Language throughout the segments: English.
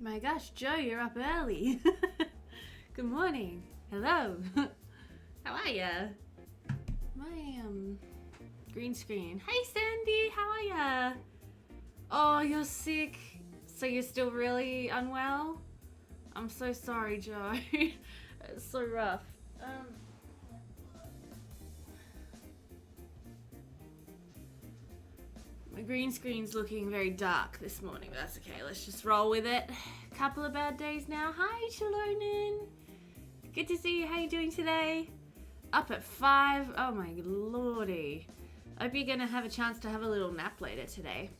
My gosh, Joe, you're up early. Good morning. Hello. How are ya? My, green screen. Hey, Sandy, how are ya? Oh, you're sick. So you're still really unwell? I'm so sorry, Joe. It's so rough. My green screen's looking very dark this morning, but that's okay. Let's just roll with it. Couple of bad days now. Hi, Shalonen. Good to see you. How you doing today? Up at 5. Oh my lordy. Hope you're gonna have a chance to have a little nap later today.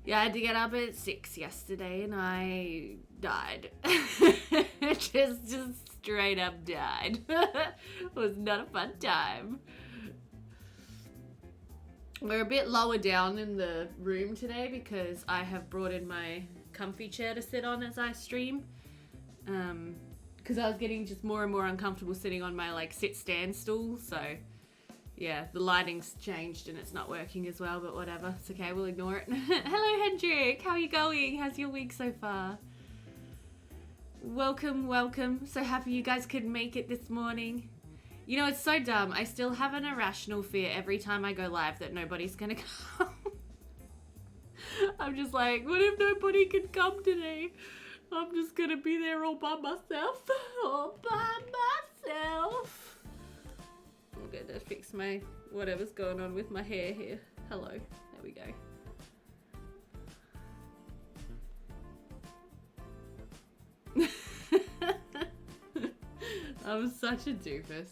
Yeah, I had to get up at 6 yesterday and I died. just straight up died. It was not a fun time. We're a bit lower down in the room today because I have brought in my comfy chair to sit on as I stream. Because I was getting just more and more uncomfortable sitting on my sit-stand stool. So yeah, the lighting's changed and it's not working as well, but whatever. It's okay, we'll ignore it. Hello Hendrik, how are you going? How's your week so far? Welcome, welcome. So happy you guys could make it this morning. You know, it's so dumb. I still have an irrational fear every time I go live that nobody's gonna come. I'm just like, what if nobody can come today? I'm just gonna be there all by myself. All by myself. I'm gonna fix my whatever's going on with my hair here. Hello. There we go. I'm such a doofus.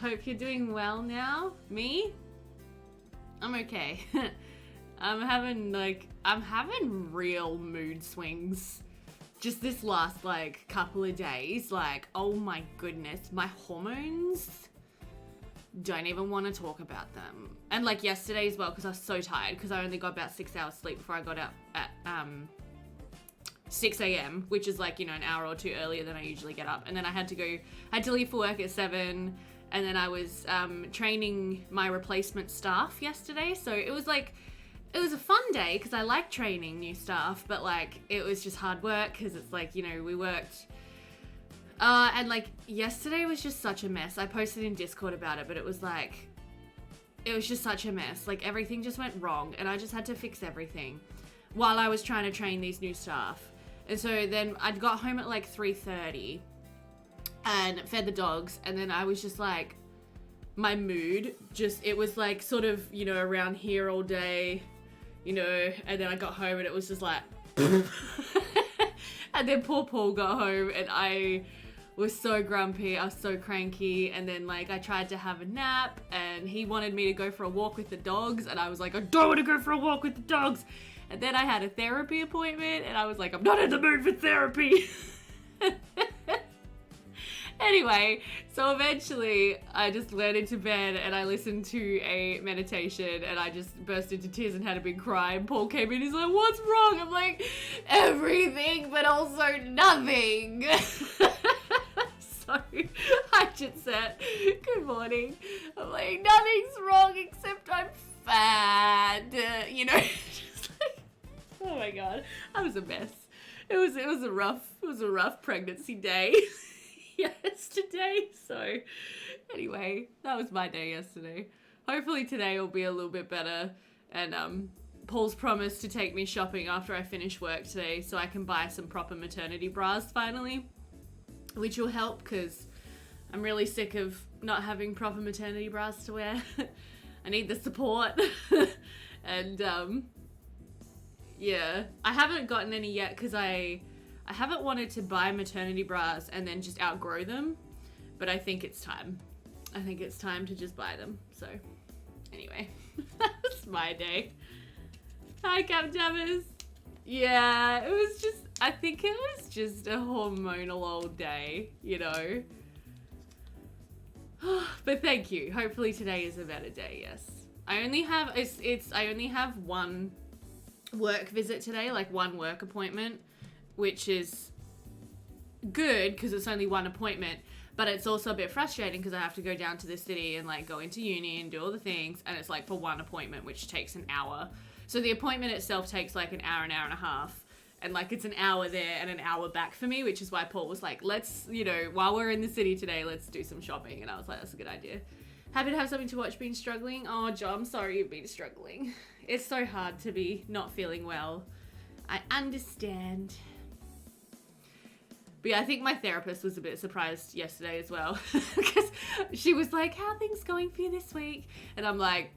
Hope you're doing well now. Me? I'm okay. I'm having real mood swings. Just this last couple of days. Oh my goodness, my hormones. Don't even want to talk about them. And yesterday as well, because I was so tired because I only got about 6 hours sleep before I got up at 6 a.m, which is an hour or two earlier than I usually get up. And then I had to leave for work at 7, and then I was training my replacement staff yesterday. So it was it was a fun day because I like training new staff, but it was just hard work because it's we worked. And yesterday was just such a mess. I posted in Discord about it, but it was just such a mess. Everything just went wrong and I just had to fix everything while I was trying to train these new staff. And so then I got home at 3:30 and fed the dogs, and then I was just my mood it was sort of, around here all day, and then I got home and it was just and then poor Paul got home and I was so grumpy, I was so cranky, and then I tried to have a nap and he wanted me to go for a walk with the dogs and I was like, I don't want to go for a walk with the dogs. And then I had a therapy appointment and I was like, I'm not in the mood for therapy. Anyway, so eventually I just went into bed and I listened to a meditation and I just burst into tears and had a big cry, and Paul came in, he's like, what's wrong? I'm like, everything but also nothing. So I just said, good morning. I'm like, nothing's wrong except I'm fat. Oh my god, I was a mess. It was a rough pregnancy day yesterday. So anyway, that was my day yesterday. Hopefully today will be a little bit better, and Paul's promised to take me shopping after I finish work today so I can buy some proper maternity bras finally, which will help because I'm really sick of not having proper maternity bras to wear. I need the support. And yeah, I haven't gotten any yet because I haven't wanted to buy maternity bras and then just outgrow them, but I think it's time. I think it's time to just buy them. So anyway, that's my day. Hi, Cap Jammers. Yeah, I think it was just a hormonal old day, But thank you. Hopefully today is a better day, yes. I only have one work visit today, one work appointment, which is good because it's only one appointment, But it's also a bit frustrating because I have to go down to the city and like go into uni and do all the things. And it's like for one appointment, which takes an hour. So the appointment itself takes like an hour and a half. And like it's an hour there and an hour back for me, which is why Paul was like, let's, you know, while we're in the city today, let's do some shopping. And I was like, that's a good idea. Happy to have something to watch. Been struggling. Oh, John, I'm sorry you've been struggling. It's so hard to be not feeling well. I understand. But yeah, I think my therapist was a bit surprised yesterday as well. Because she was like, how are things going for you this week? And I'm like,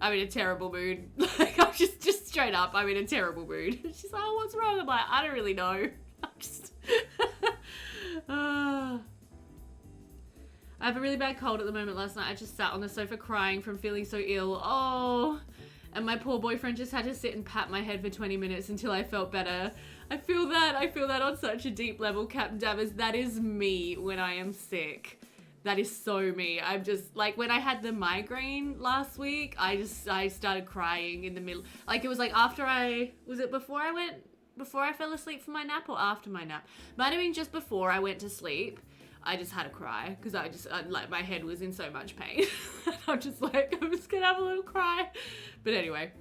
I'm in a terrible mood. Like, I'm just straight up, I'm in a terrible mood. She's like, oh, what's wrong? I'm like, I don't really know. I'm just... I have a really bad cold at the moment. Last night I just sat on the sofa crying from feeling so ill. Oh, and my poor boyfriend just had to sit and pat my head for 20 minutes until I felt better. I feel that on such a deep level, Captain Dammers. That is me when I am sick. That is so me. I'm just, like, when I had the migraine last week, I started crying in the middle. Like, it was like before I fell asleep for my nap or after my nap? Might have been just before I went to sleep. I just had to cry because like, my head was in so much pain. I'm just like, I'm just gonna have a little cry. But anyway,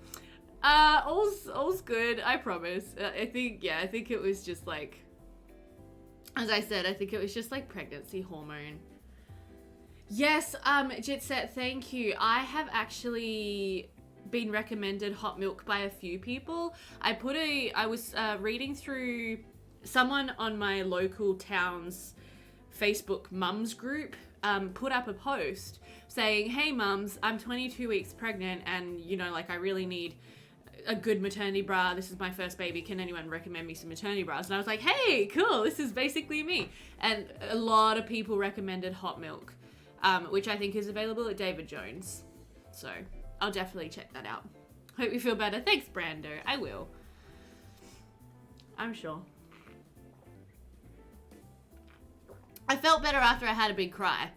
all's good, I promise. I think it was just like, as I said, I think it was just like pregnancy hormone. Yes, Jitset, thank you. I have actually been recommended hot milk by a few people. I was reading through someone on my local town's Facebook mums group, put up a post saying, hey mums, I'm 22 weeks pregnant and, you know, like I really need a good maternity bra. This is my first baby. Can anyone recommend me some maternity bras? And I was like, hey, cool. This is basically me. And a lot of people recommended hot milk, which I think is available at David Jones. So I'll definitely check that out. Hope you feel better. Thanks, Brando. I will. I'm sure. I felt better after I had a big cry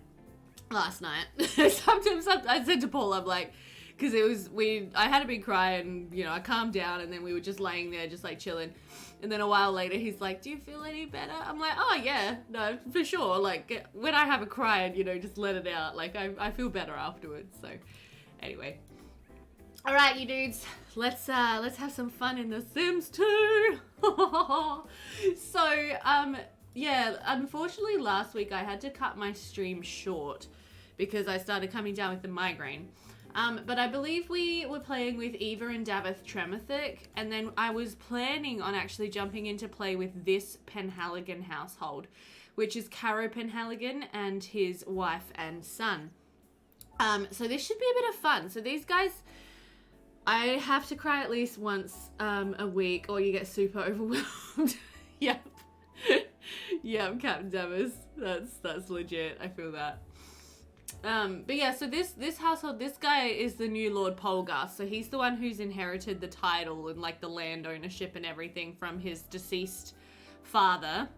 last night. Sometimes I said to Paul, I'm like, because I had a big cry and, you know, I calmed down and then we were just laying there just like chilling. And then a while later, he's like, do you feel any better? I'm like, oh yeah, no, for sure. Like when I have a cry and, you know, just let it out, like I feel better afterwards. So anyway. All right, you dudes, let's have some fun in The Sims 2. So, yeah, unfortunately last week I had to cut my stream short because I started coming down with the migraine. But I believe we were playing with Eva and Davith Tremothic, and then I was planning on actually jumping into play with this Penhaligan household, which is Carrow Penhaligan and his wife and son. So this should be a bit of fun. So these guys, I have to cry at least once a week or you get super overwhelmed. Yep. Yep, Captain Dammers. That's legit. I feel that. But yeah, so this household, this guy is the new Lord Polgarth. So he's the one who's inherited the title and like the land ownership and everything from his deceased father.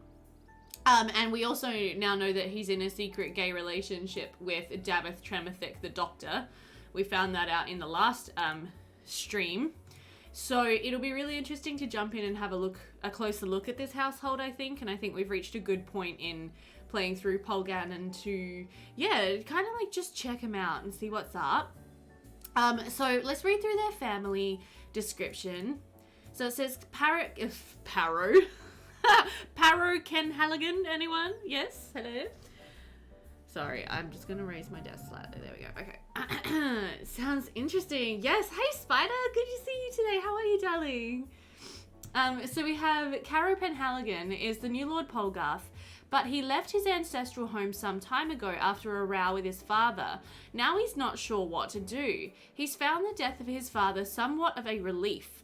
And we also now know that he's in a secret gay relationship with Davith Tremothic, the doctor. We found that out in the last stream. So it'll be really interesting to jump in and have a closer look at this household, I think. And I think we've reached a good point in playing through Polgannon to, yeah, kind of like just check them out and see what's up. So let's read through their family description. So it says Parrow Penhaligan, anyone? Yes, hello. Sorry, I'm just gonna raise my desk slightly. There we go. Okay. Sounds interesting. Yes. Hey, Spider. Good to see you today. How are you, darling? So we have Carrow Penhaligan is the new Lord Polgarth, but he left his ancestral home some time ago after a row with his father. Now he's not sure what to do. He's found the death of his father somewhat of a relief,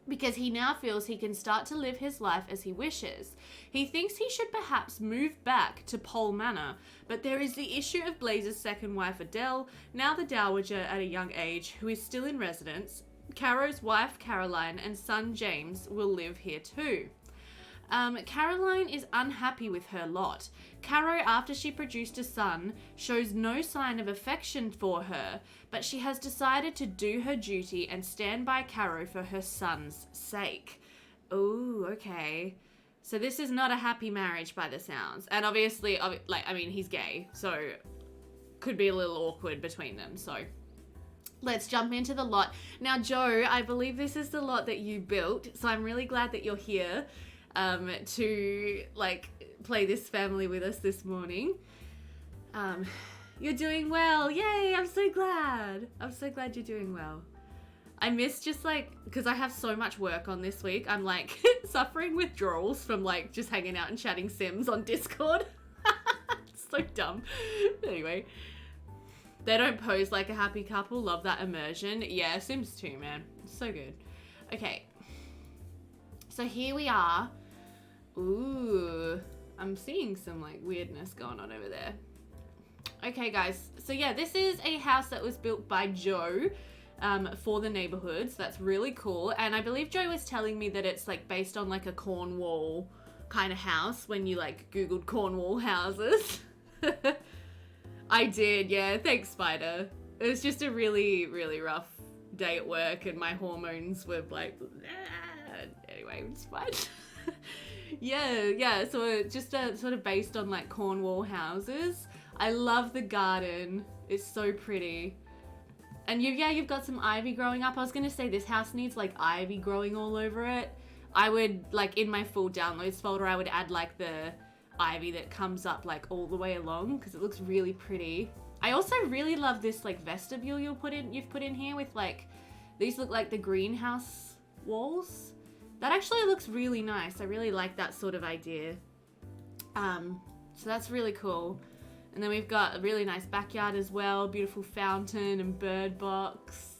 because he now feels he can start to live his life as he wishes. He thinks he should perhaps move back to Pol Manor, but there is the issue of Blaze's second wife Adele, now the dowager at a young age, who is still in residence. Carrow's wife Caroline and son James will live here too. Caroline is unhappy with her lot. Carrow, after she produced a son, shows no sign of affection for her, but she has decided to do her duty and stand by Carrow for her son's sake. Oh, okay. So this is not a happy marriage by the sounds. And obviously, like, I mean, he's gay, so could be a little awkward between them. So let's jump into the lot. Now, Joe, I believe this is the lot that you built. So I'm really glad that you're here to, like, play this family with us this morning. You're doing well. Yay, I'm so glad. I'm so glad you're doing well. I miss just like, because I have so much work on this week, I'm like suffering withdrawals from like just hanging out and chatting Sims on Discord. It's so dumb. Anyway, they don't pose like a happy couple. Love that immersion. Yeah, Sims 2, man. So good. Okay. So here we are. Ooh, I'm seeing some like weirdness going on over there. Okay, guys. So yeah, this is a house that was built by Joe. For the neighborhoods. That's really cool. And I believe Joe was telling me that it's like based on like a Cornwall kind of house when you like Googled Cornwall houses. I did, yeah. Thanks, Spider. It was just a really, really rough day at work and my hormones were like, anyway, it's fine. Yeah. So it's just sort of based on like Cornwall houses. I love the garden. It's so pretty. And you've got some ivy growing up. I was gonna say this house needs like ivy growing all over it. I would like in my full downloads folder, I would add like the ivy that comes up like all the way along because it looks really pretty. I also really love this like vestibule you've put in here with like, these look like the greenhouse walls. That actually looks really nice. I really like that sort of idea. So that's really cool. And then we've got a really nice backyard as well. Beautiful fountain and bird box.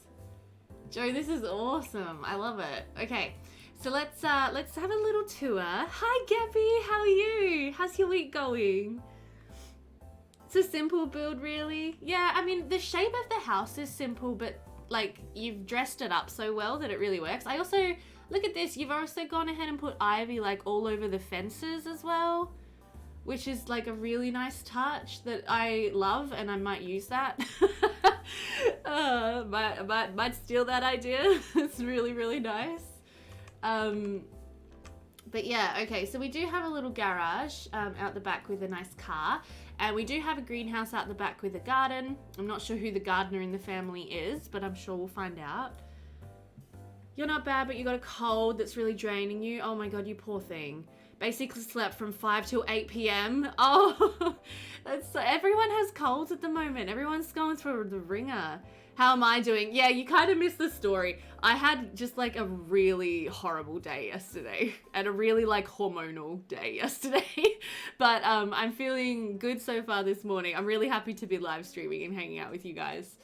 Joe, this is awesome. I love it. Okay, so let's have a little tour. Hi, Gabby. How are you? How's your week going? It's a simple build, really. Yeah, I mean, the shape of the house is simple, but like you've dressed it up so well that it really works. I also, look at this. You've also gone ahead and put ivy like all over the fences as well, which is like a really nice touch that I love, and I might use that. Might steal that idea. It's really, really nice. But yeah, okay, so we do have a little garage out the back with a nice car, and we do have a greenhouse out the back with a garden. I'm not sure who the gardener in the family is, but I'm sure we'll find out. You're not bad, but you got a cold that's really draining you. Oh my God, you poor thing. Basically slept from 5 till 8 p.m. Oh, everyone has colds at the moment. Everyone's going through the ringer. How am I doing? Yeah, you kind of missed the story. I had just like a really horrible day yesterday and a really like hormonal day yesterday. But I'm feeling good so far this morning. I'm really happy to be live streaming and hanging out with you guys.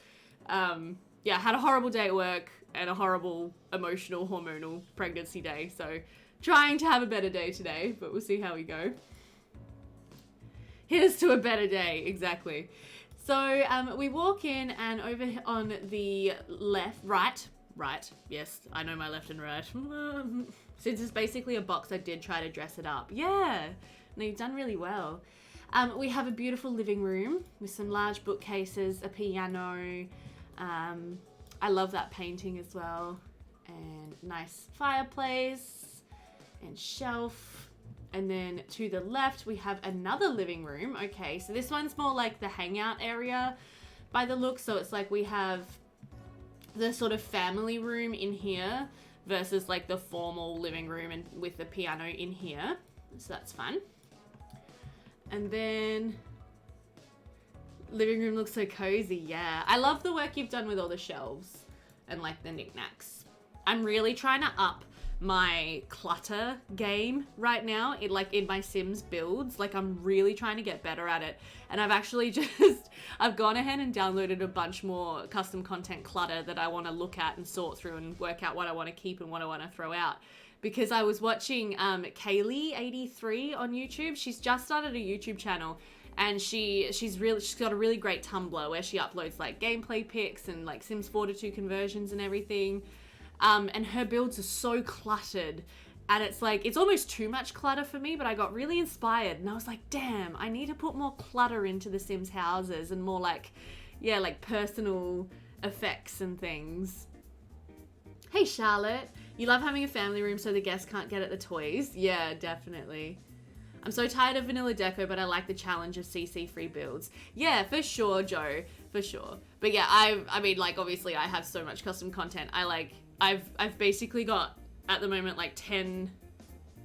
Yeah, had a horrible day at work and a horrible emotional hormonal pregnancy day. So trying to have a better day today, but we'll see how we go. Here's to a better day, exactly. So we walk in, and over on the right, yes, I know my left and right. Since it's basically a box, I did try to dress it up. Yeah, no, you've done really well. We have a beautiful living room with some large bookcases, a piano. I love that painting as well. And nice fireplace and shelf. And then to the left, we have another living room. Okay, so this one's more like the hangout area by the look. So it's like we have the sort of family room in here versus like the formal living room and with the piano in here. So that's fun. And then living room looks so cozy. Yeah, I love the work you've done with all the shelves and like the knickknacks. I'm really trying to up my clutter game right now, in my Sims builds. Like, I'm really trying to get better at it, and I've actually I've gone ahead and downloaded a bunch more custom content clutter that I want to look at and sort through and work out what I want to keep and what I want to throw out. Because I was watching Kaylee83 on YouTube. She's just started a YouTube channel, and she's got a really great Tumblr where she uploads like gameplay pics and like Sims 4 to 2 conversions and everything. And her builds are so cluttered, and it's like, it's almost too much clutter for me, but I got really inspired, and I was like, damn, I need to put more clutter into the Sims houses and more like, yeah, like personal effects and things. Hey, Charlotte. You love having a family room so the guests can't get at the toys. Yeah, definitely. I'm so tired of vanilla deco, but I like the challenge of CC free builds. Yeah, for sure, Joe. For sure. But yeah, I mean, like, obviously I have so much custom content. I've basically got, at the moment, like 10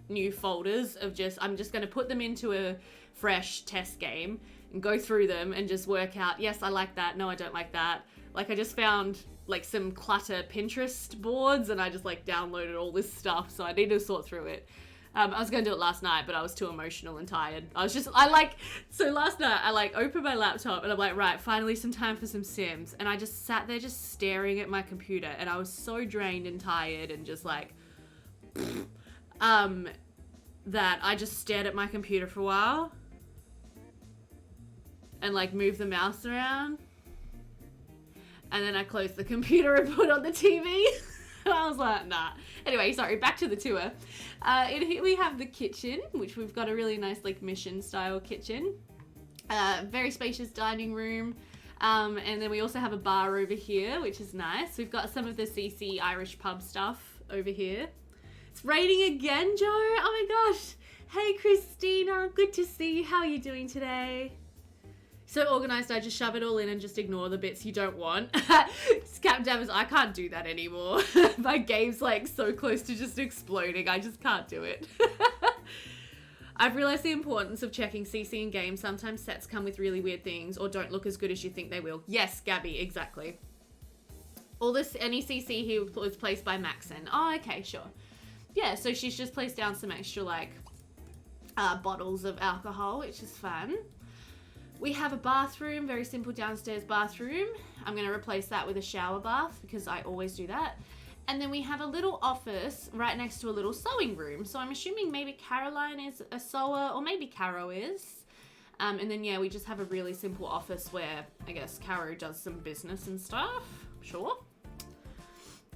new folders of I'm just going to put them into a fresh test game and go through them and just work out, yes, I like that. No, I don't like that. Like, I just found like some clutter Pinterest boards and I just like downloaded all this stuff. So I need to sort through it. I was going to do it last night, but I was too emotional and tired. So last night I like opened my laptop and I'm like, right, finally some time for some Sims. And I just sat there just staring at my computer and I was so drained and tired and just like, that I just stared at my computer for a while and like moved the mouse around. And then I closed the computer and put on the TV. And I was like, nah. Anyway, sorry, back to the tour. In here we have the kitchen, which we've got a really nice like mission style kitchen. Very spacious dining room. And then we also have a bar over here, which is nice. We've got some of the CC Irish pub stuff over here. It's raining again, Joe. Oh my gosh. Hey, Christina. Good to see you. How are you doing today? So organized, I just shove it all in and just ignore the bits you don't want. Captain Dabbers, I can't do that anymore. My game's like so close to just exploding. I just can't do it. I've realized the importance of checking CC in games. Sometimes sets come with really weird things or don't look as good as you think they will. Yes, Gabby, exactly. All this, any CC here was placed by Maxon. Oh, okay, sure. Yeah, so she's just placed down some extra like bottles of alcohol, which is fun. We have a bathroom, very simple downstairs bathroom. I'm going to replace that with a shower bath because I always do that. And then we have a little office right next to a little sewing room. So I'm assuming maybe Caroline is a sewer or maybe Carrow is. And then, yeah, we just have a really simple office where I guess Carrow does some business and stuff. Sure.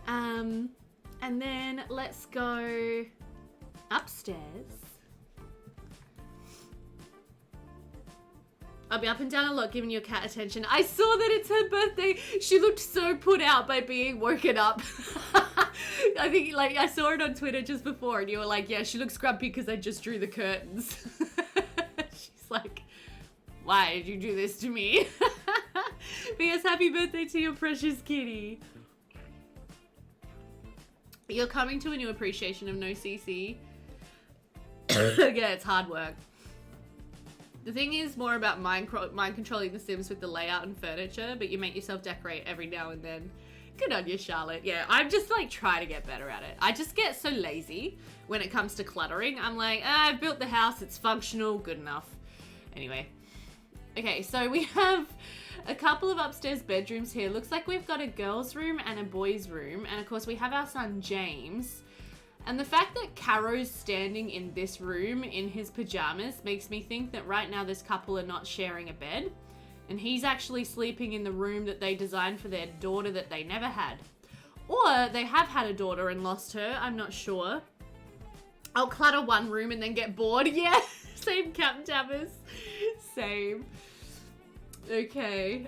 And then let's go upstairs. I'll be up and down a lot giving your cat attention. I saw that it's her birthday. She looked so put out by being woken up. I think, like, I saw it on Twitter just before and you were like, yeah, she looks grumpy because I just drew the curtains. She's like, why did you do this to me? But yes, happy birthday to your precious kitty. You're coming to a new appreciation of no CC. Yeah, it's hard work. The thing is more about mind controlling the Sims with the layout and furniture, but you make yourself decorate every now and then. Good on you, Charlotte. Yeah, I'm just like trying to get better at it. I just get so lazy when it comes to cluttering. I'm like, I've built the house, it's functional, good enough. Anyway. Okay, so we have a couple of upstairs bedrooms here. Looks like we've got a girls' room and a boys' room. And of course we have our son, James. And the fact that Carrow's standing in this room in his pajamas makes me think that right now this couple are not sharing a bed. And he's actually sleeping in the room that they designed for their daughter that they never had. Or they have had a daughter and lost her, I'm not sure. I'll clutter one room and then get bored. Yeah, same Captain Tabbers. Same. Okay,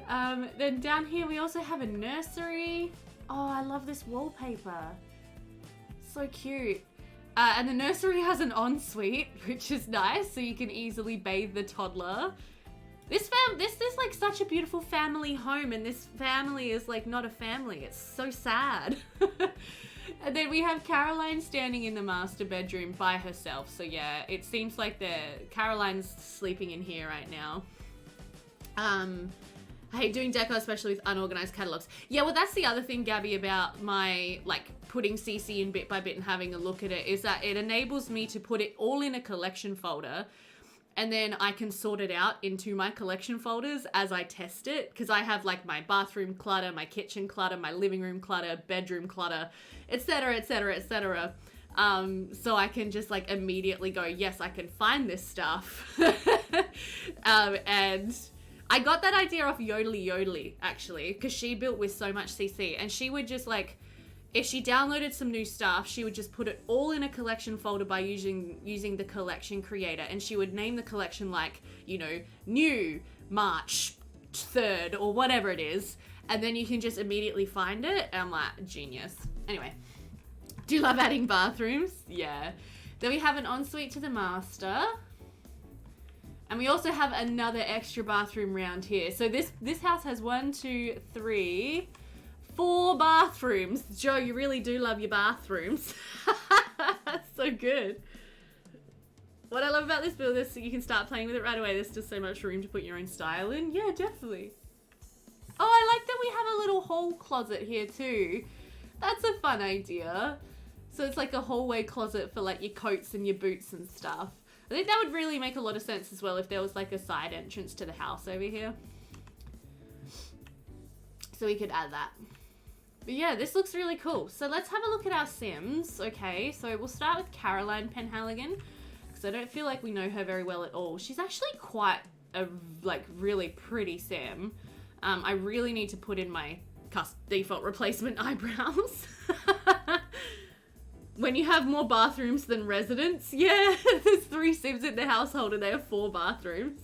then down here we also have a nursery. Oh, I love this wallpaper. So cute. And the nursery has an ensuite, which is nice, so you can easily bathe the toddler. This is like such a beautiful family home, and this family is like not a family. It's so sad. And then we have Caroline standing in the master bedroom by herself. So yeah, it seems like Caroline's sleeping in here right now. I hate doing deco, especially with unorganized catalogs. Yeah, well, that's the other thing, Gabby, about my, like, putting CC in bit by bit and having a look at it, is that it enables me to put it all in a collection folder, and then I can sort it out into my collection folders as I test it, because I have, like, my bathroom clutter, my kitchen clutter, my living room clutter, bedroom clutter, etc., etc., etc., so I can just, like, immediately go, yes, I can find this stuff. And I got that idea off Yodely, actually, because she built with so much CC, and she would just, like, if she downloaded some new stuff, she would just put it all in a collection folder by using the collection creator, and she would name the collection, like, you know, new March 3rd or whatever it is, and then you can just immediately find it, and I'm like, genius. Anyway, Do you love adding bathrooms? Yeah. Then we have an ensuite to the master. And we also have another extra bathroom round here. So this house has 1, 2, 3, 4 bathrooms. Joe, you really do love your bathrooms. That's so good. What I love about this build is you can start playing with it right away. There's just so much room to put your own style in. Yeah, definitely. Oh, I like that we have a little hall closet here too. That's a fun idea. So it's like a hallway closet for like your coats and your boots and stuff. I think that would really make a lot of sense as well if there was like a side entrance to the house over here. So we could add that. But yeah, this looks really cool. So let's have a look at our Sims. Okay, so we'll start with Carolyn Penhaligan, because I don't feel like we know her very well at all. She's actually quite a like really pretty Sim. I really need to put in my default replacement eyebrows. When you have more bathrooms than residents, yeah, there's 3 Sims in the household and they have 4 bathrooms.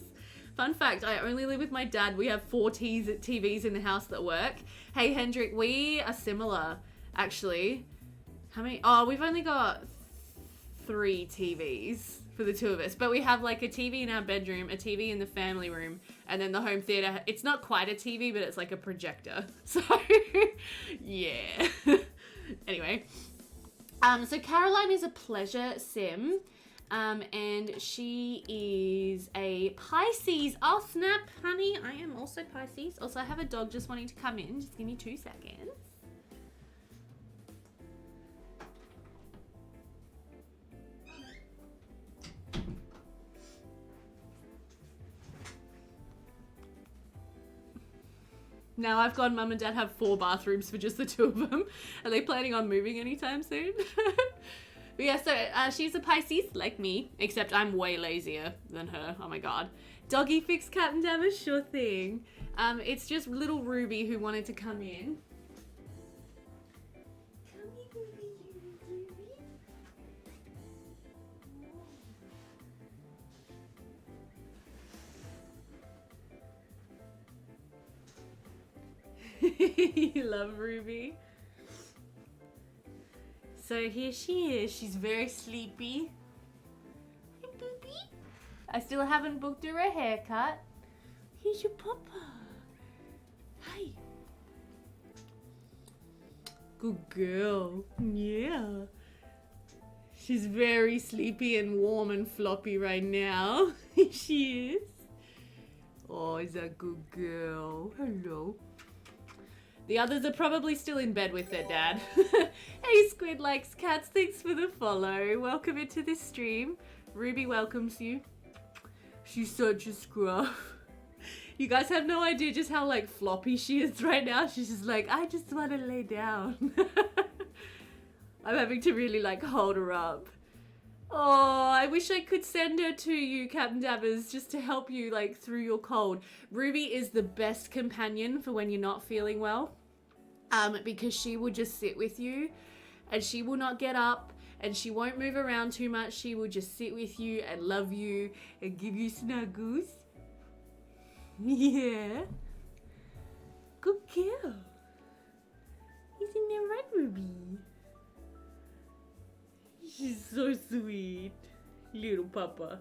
Fun fact, I only live with my dad. We have 4 TVs in the house that work. Hey, Hendrik, we are similar, actually. How many? Oh, we've only got 3 TVs for the 2 of us. But we have like a TV in our bedroom, a TV in the family room, and then the home theater. It's not quite a TV, but it's like a projector. So, yeah. Anyway. So Caroline is a pleasure Sim, and she is a Pisces. Oh snap, honey, I am also Pisces. Also, I have a dog just wanting to come in. Just give me 2 seconds. Now I've gone, Mum and Dad have 4 bathrooms for just the 2 of them. Are they planning on moving anytime soon? But yeah, so she's a Pisces, like me, except I'm way lazier than her. Oh my god. Doggy fix Captain Damage? Sure thing. It's just little Ruby who wanted to come in. You love Ruby. So here she is. She's very sleepy. Hi, Booby. I still haven't booked her a haircut. Here's your papa. Hi. Good girl. Yeah. She's very sleepy and warm and floppy right now. She is. Oh, is that good girl? Hello. The others are probably still in bed with their dad. Hey, Squid Likes Cats, thanks for the follow. Welcome into this stream. Ruby welcomes you. She's such a scruff. You guys have no idea just how like floppy she is right now. She's just like, I just want to lay down. I'm having to really like hold her up. Oh, I wish I could send her to you, Captain Dabbers, just to help you like through your cold. Ruby is the best companion for when you're not feeling well, because she will just sit with you and she will not get up and she won't move around too much. She will just sit with you and love you and give you snuggles. Yeah. Good girl. Isn't that right, Ruby? She's so sweet. Little papa.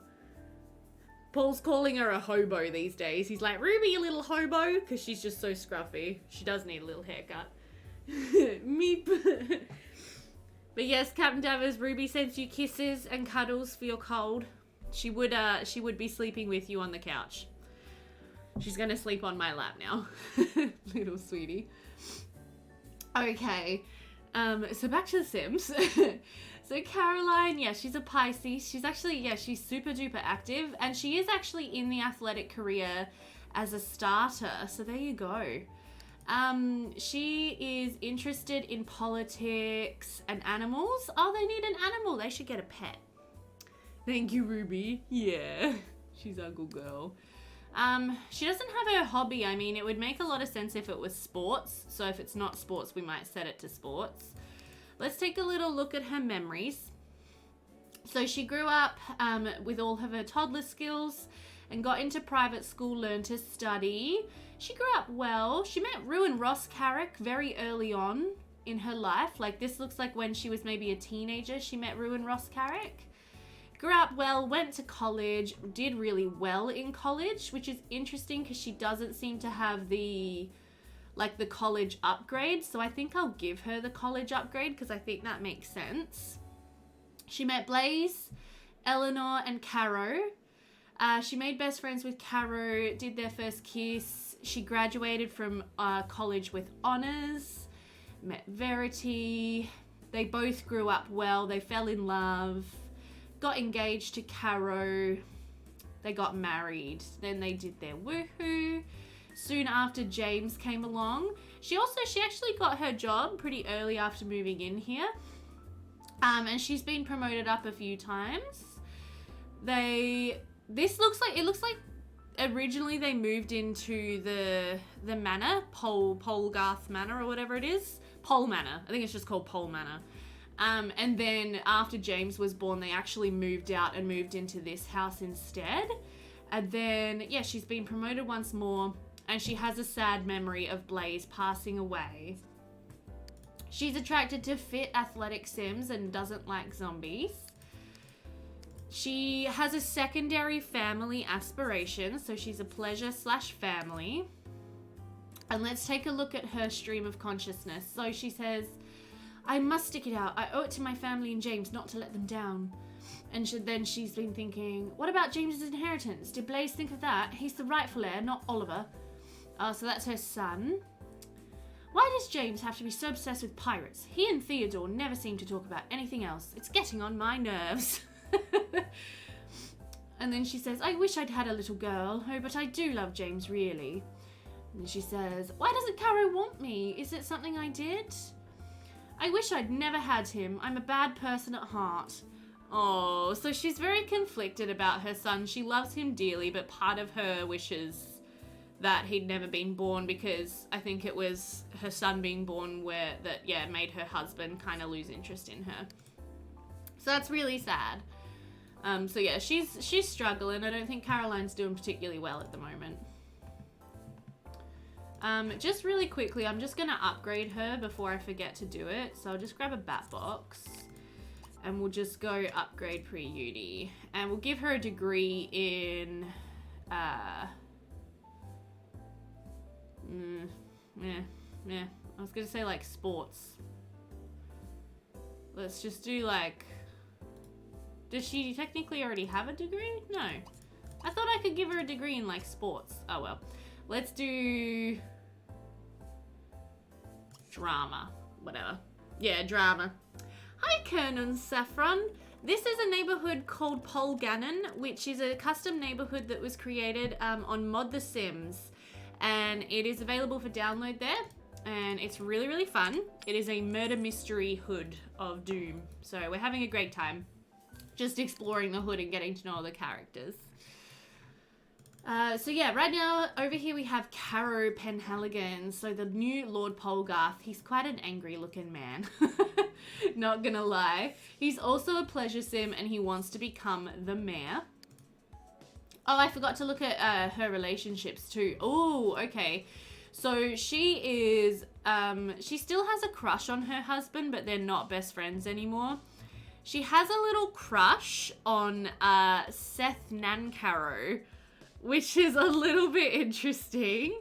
Paul's calling her a hobo these days. He's like, Ruby, you little hobo, because she's just so scruffy. She does need a little haircut. Meep. But yes, Captain Davers, Ruby sends you kisses and cuddles for your cold. She would be sleeping with you on the couch. She's gonna sleep on my lap now. Little sweetie. Okay. So back to the Sims. So Caroline, yeah, she's a Pisces. She's actually, yeah, she's super duper active. And she is actually in the athletic career as a starter. So there you go. She is interested in politics and animals. Oh, they need an animal. They should get a pet. Thank you, Ruby. Yeah, she's a good girl. She doesn't have her hobby. I mean, it would make a lot of sense if it was sports. So if it's not sports, we might set it to sports. Let's take a little look at her memories. So she grew up with all of her toddler skills and got into private school, learned to study. She grew up well. She met Rue and Ross Carrick very early on. in her life. Like, this looks like when she was maybe a teenager, she met Rue and Ross Carrick. Grew up well, went to college, did really well in college, which is interesting because she doesn't seem to have the college upgrade. So I think I'll give her the college upgrade because I think that makes sense. She met Blaze, Eleanor, and Carrow. She made best friends with Carrow, did their first kiss. She graduated from college with honors, met Verity. They both grew up well. They fell in love, got engaged to Carrow. They got married. Then they did their woohoo. Soon after, James came along. She actually got her job pretty early after moving in here. And she's been promoted up a few times. It looks like originally they moved into the manor, Polgarth Manor or whatever it is. Pol Manor. I think it's just called Pol Manor. And then after James was born, they actually moved out and moved into this house instead. And then, yeah, she's been promoted once more, and she has a sad memory of Blaze passing away. She's attracted to fit, athletic Sims and doesn't like zombies. She has a secondary family aspiration, so she's a pleasure/family. And let's take a look at her stream of consciousness. So she says, I must stick it out. I owe it to my family and James not to let them down. And then she's been thinking, what about James's inheritance? Did Blaze think of that? He's the rightful heir, not Oliver. So that's her son. Why does James have to be so obsessed with pirates? He and Theodore never seem to talk about anything else. It's getting on my nerves. And then she says, I wish I'd had a little girl. Oh, but I do love James, really. And she says, why doesn't Carrow want me? Is it something I did? I wish I'd never had him. I'm a bad person at heart. Oh, so she's very conflicted about her son. She loves him dearly, but part of her wishes that he'd never been born because I think it was her son being born made her husband kind of lose interest in her. So that's really sad. So yeah, she's struggling. I don't think Caroline's doing particularly well at the moment. Just really quickly, I'm just gonna upgrade her before I forget to do it. So I'll just grab a bat box and we'll just go upgrade pre-uni. And we'll give her a degree in, I was gonna say like sports. Let's just do like, does she technically already have a degree? No. I thought I could give her a degree in like sports. Oh well. Let's do drama. Whatever. Yeah, drama. Hi, Kernan Saffron. This is a neighborhood called Polgannon, which is a custom neighborhood that was created on Mod The Sims. And it is available for download there. And it's really, really fun. It is a murder mystery hood of doom. So we're having a great time just exploring the hood and getting to know all the characters. So yeah, right now over here we have Carrow Penhaligan. So the new Lord Polgarth. He's quite an angry looking man. Not gonna lie. He's also a pleasure sim and he wants to become the mayor. Oh, I forgot to look at her relationships too. Oh, okay. So she is, she still has a crush on her husband, but they're not best friends anymore. She has a little crush on Seth Nancarrow, which is a little bit interesting.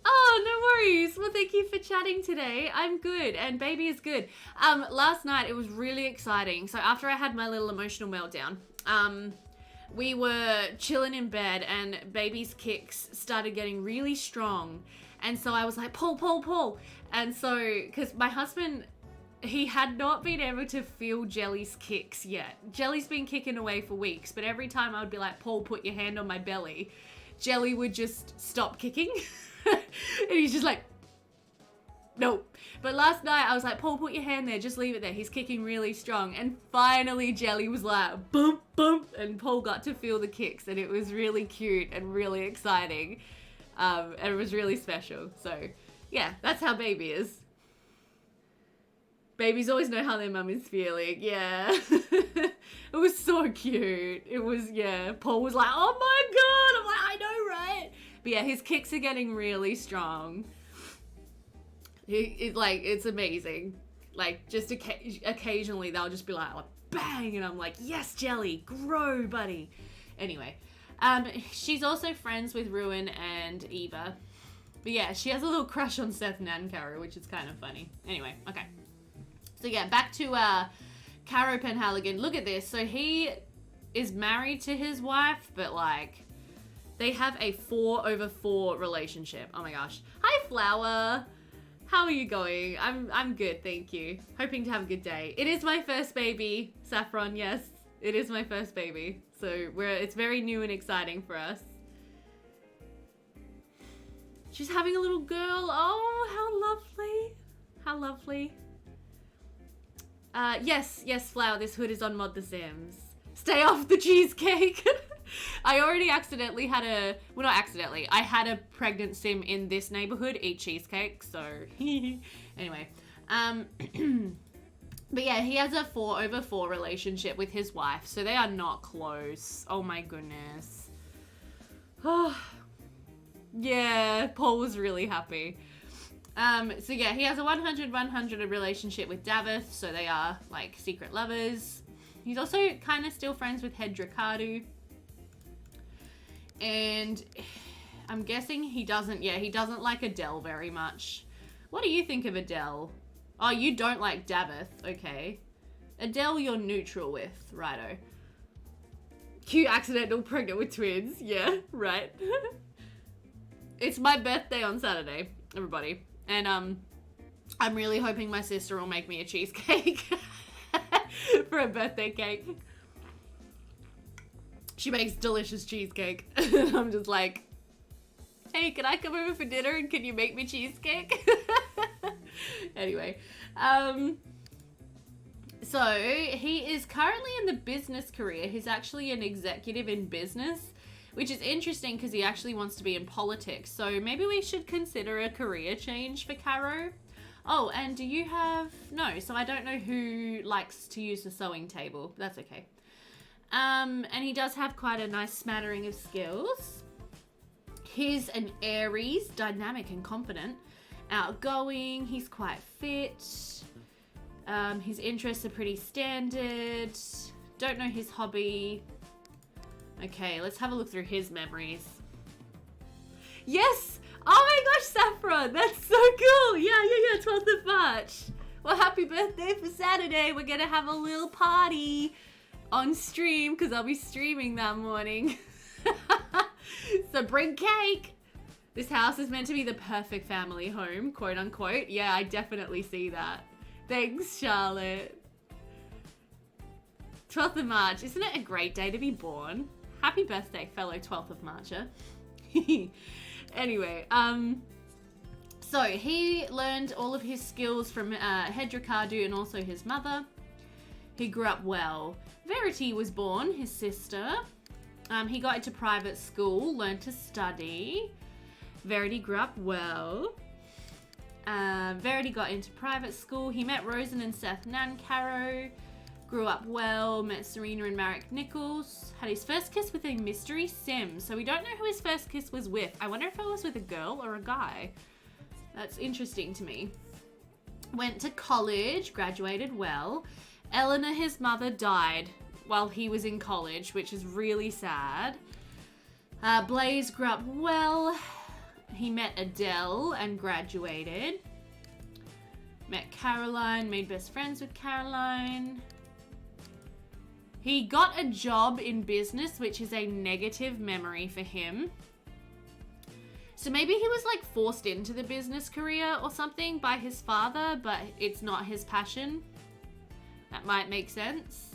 Oh, no worries. Well, thank you for chatting today. I'm good, and baby is good. Last night it was really exciting. So after I had my little emotional meltdown, we were chilling in bed and baby's kicks started getting really strong. And so I was like, Paul. And so, because my husband, he had not been able to feel Jelly's kicks yet. Jelly's been kicking away for weeks, but every time I would be like, Paul, put your hand on my belly, Jelly would just stop kicking. And he's just like, no. But last night I was like, Paul, put your hand there, just leave it there. He's kicking really strong. And finally Jelly was like, bump, bump. And Paul got to feel the kicks and it was really cute and really exciting. And it was really special. So yeah, that's how baby is. Babies always know how their mum is feeling. Yeah. It was so cute. It was, yeah. Paul was like, oh my God. I'm like, I know, right? But yeah, his kicks are getting really strong. It's amazing. Like, just occasionally they'll just be like, bang, and I'm like, yes, Jelly, grow, buddy. Anyway, she's also friends with Ruin and Eva. But yeah, she has a little crush on Seth Nancarrow, which is kind of funny. Anyway, okay. So yeah, back to Carrow Penhaligan. Look at this. So he is married to his wife, but like, they have a 4/4 relationship. Oh my gosh. Hi, Flower. How are you going? I'm good, thank you. Hoping to have a good day. It is my first baby, Saffron, yes. It is my first baby. So it's very new and exciting for us. She's having a little girl. Oh, how lovely. How lovely. Yes, Flower, this hood is on Mod The Sims. Stay off the cheesecake. I already accidentally had I had a pregnant sim in this neighborhood eat cheesecake, so anyway. But yeah, he has a 4/4 relationship with his wife, so they are not close. Oh my goodness. Oh, yeah, Paul was really happy. So yeah, he has a 100/100 relationship with Davith, so they are like secret lovers. He's also kind of still friends with Hedricadu. And I'm guessing he doesn't like Adele very much. What do you think of Adele? Oh, you don't like Davith, okay. Adele you're neutral with, righto. Cute accidental pregnant with twins, yeah, right. It's my birthday on Saturday, everybody. And I'm really hoping my sister will make me a cheesecake for a birthday cake. She makes delicious cheesecake. I'm just like, hey, can I come over for dinner and can you make me cheesecake? Anyway, so he is currently in the business career. He's actually an executive in business, which is interesting because he actually wants to be in politics. So maybe we should consider a career change for Carrow. Oh, and do you have... No, so I don't know who likes to use the sewing table. That's okay. And he does have quite a nice smattering of skills. He's an Aries, dynamic and confident, outgoing. He's quite fit. His interests are pretty standard. Don't know his hobby. Okay, let's have a look through his memories. Yes! Oh my gosh, Saffron! That's so cool! Yeah, 12th of March. Well, happy birthday for Saturday. We're gonna have a little party on stream, because I'll be streaming that morning. So bring cake! This house is meant to be the perfect family home, quote unquote. Yeah, I definitely see that. Thanks, Charlotte. 12th of March. Isn't it a great day to be born? Happy birthday, fellow 12th of Marcher. Anyway, so he learned all of his skills from Hedricadu and also his mother. He grew up well. Verity was born, his sister. He got into private school, learned to study. Verity grew up well. Verity got into private school. He met Rosen and Seth Nancarrow. Grew up well, met Serena and Marek Nichols. Had his first kiss with a mystery sim. So we don't know who his first kiss was with. I wonder if it was with a girl or a guy. That's interesting to me. Went to college, graduated well. Eleanor, his mother, died while he was in college, which is really sad. Blaze grew up well. He met Adele and graduated. Met Caroline, made best friends with Caroline. He got a job in business, which is a negative memory for him. So maybe he was like forced into the business career or something by his father, but it's not his passion. That might make sense.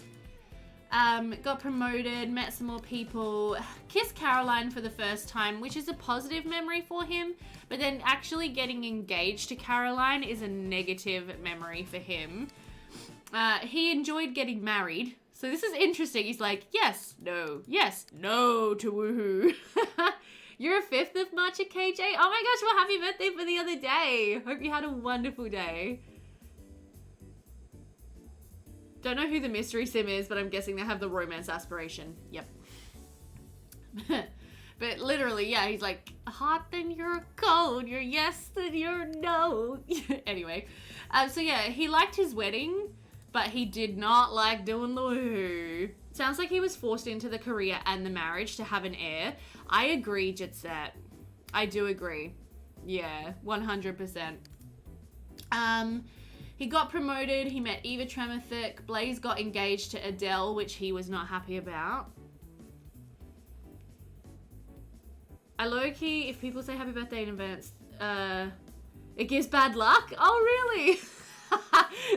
Got promoted, met some more people, kissed Caroline for the first time, which is a positive memory for him, but then actually getting engaged to Caroline is a negative memory for him. He enjoyed getting married. So this is interesting. He's like, yes, no to woohoo. You're a 5th of March at KJ? Oh my gosh, well, happy birthday for the other day. Hope you had a wonderful day. Don't know who the mystery sim is, but I'm guessing they have the romance aspiration. Yep. But literally, yeah, he's like, hot then you're cold, you're yes then you're no. Anyway, so yeah, he liked his wedding, but he did not like doing the woohoo. Sounds like he was forced into the career and the marriage to have an heir. I agree, Jitset. I do agree. Yeah, 100%. He got promoted, he met Eva Tremothick, Blaze got engaged to Adele, which he was not happy about. I low-key, if people say happy birthday in advance, it gives bad luck? Oh, really?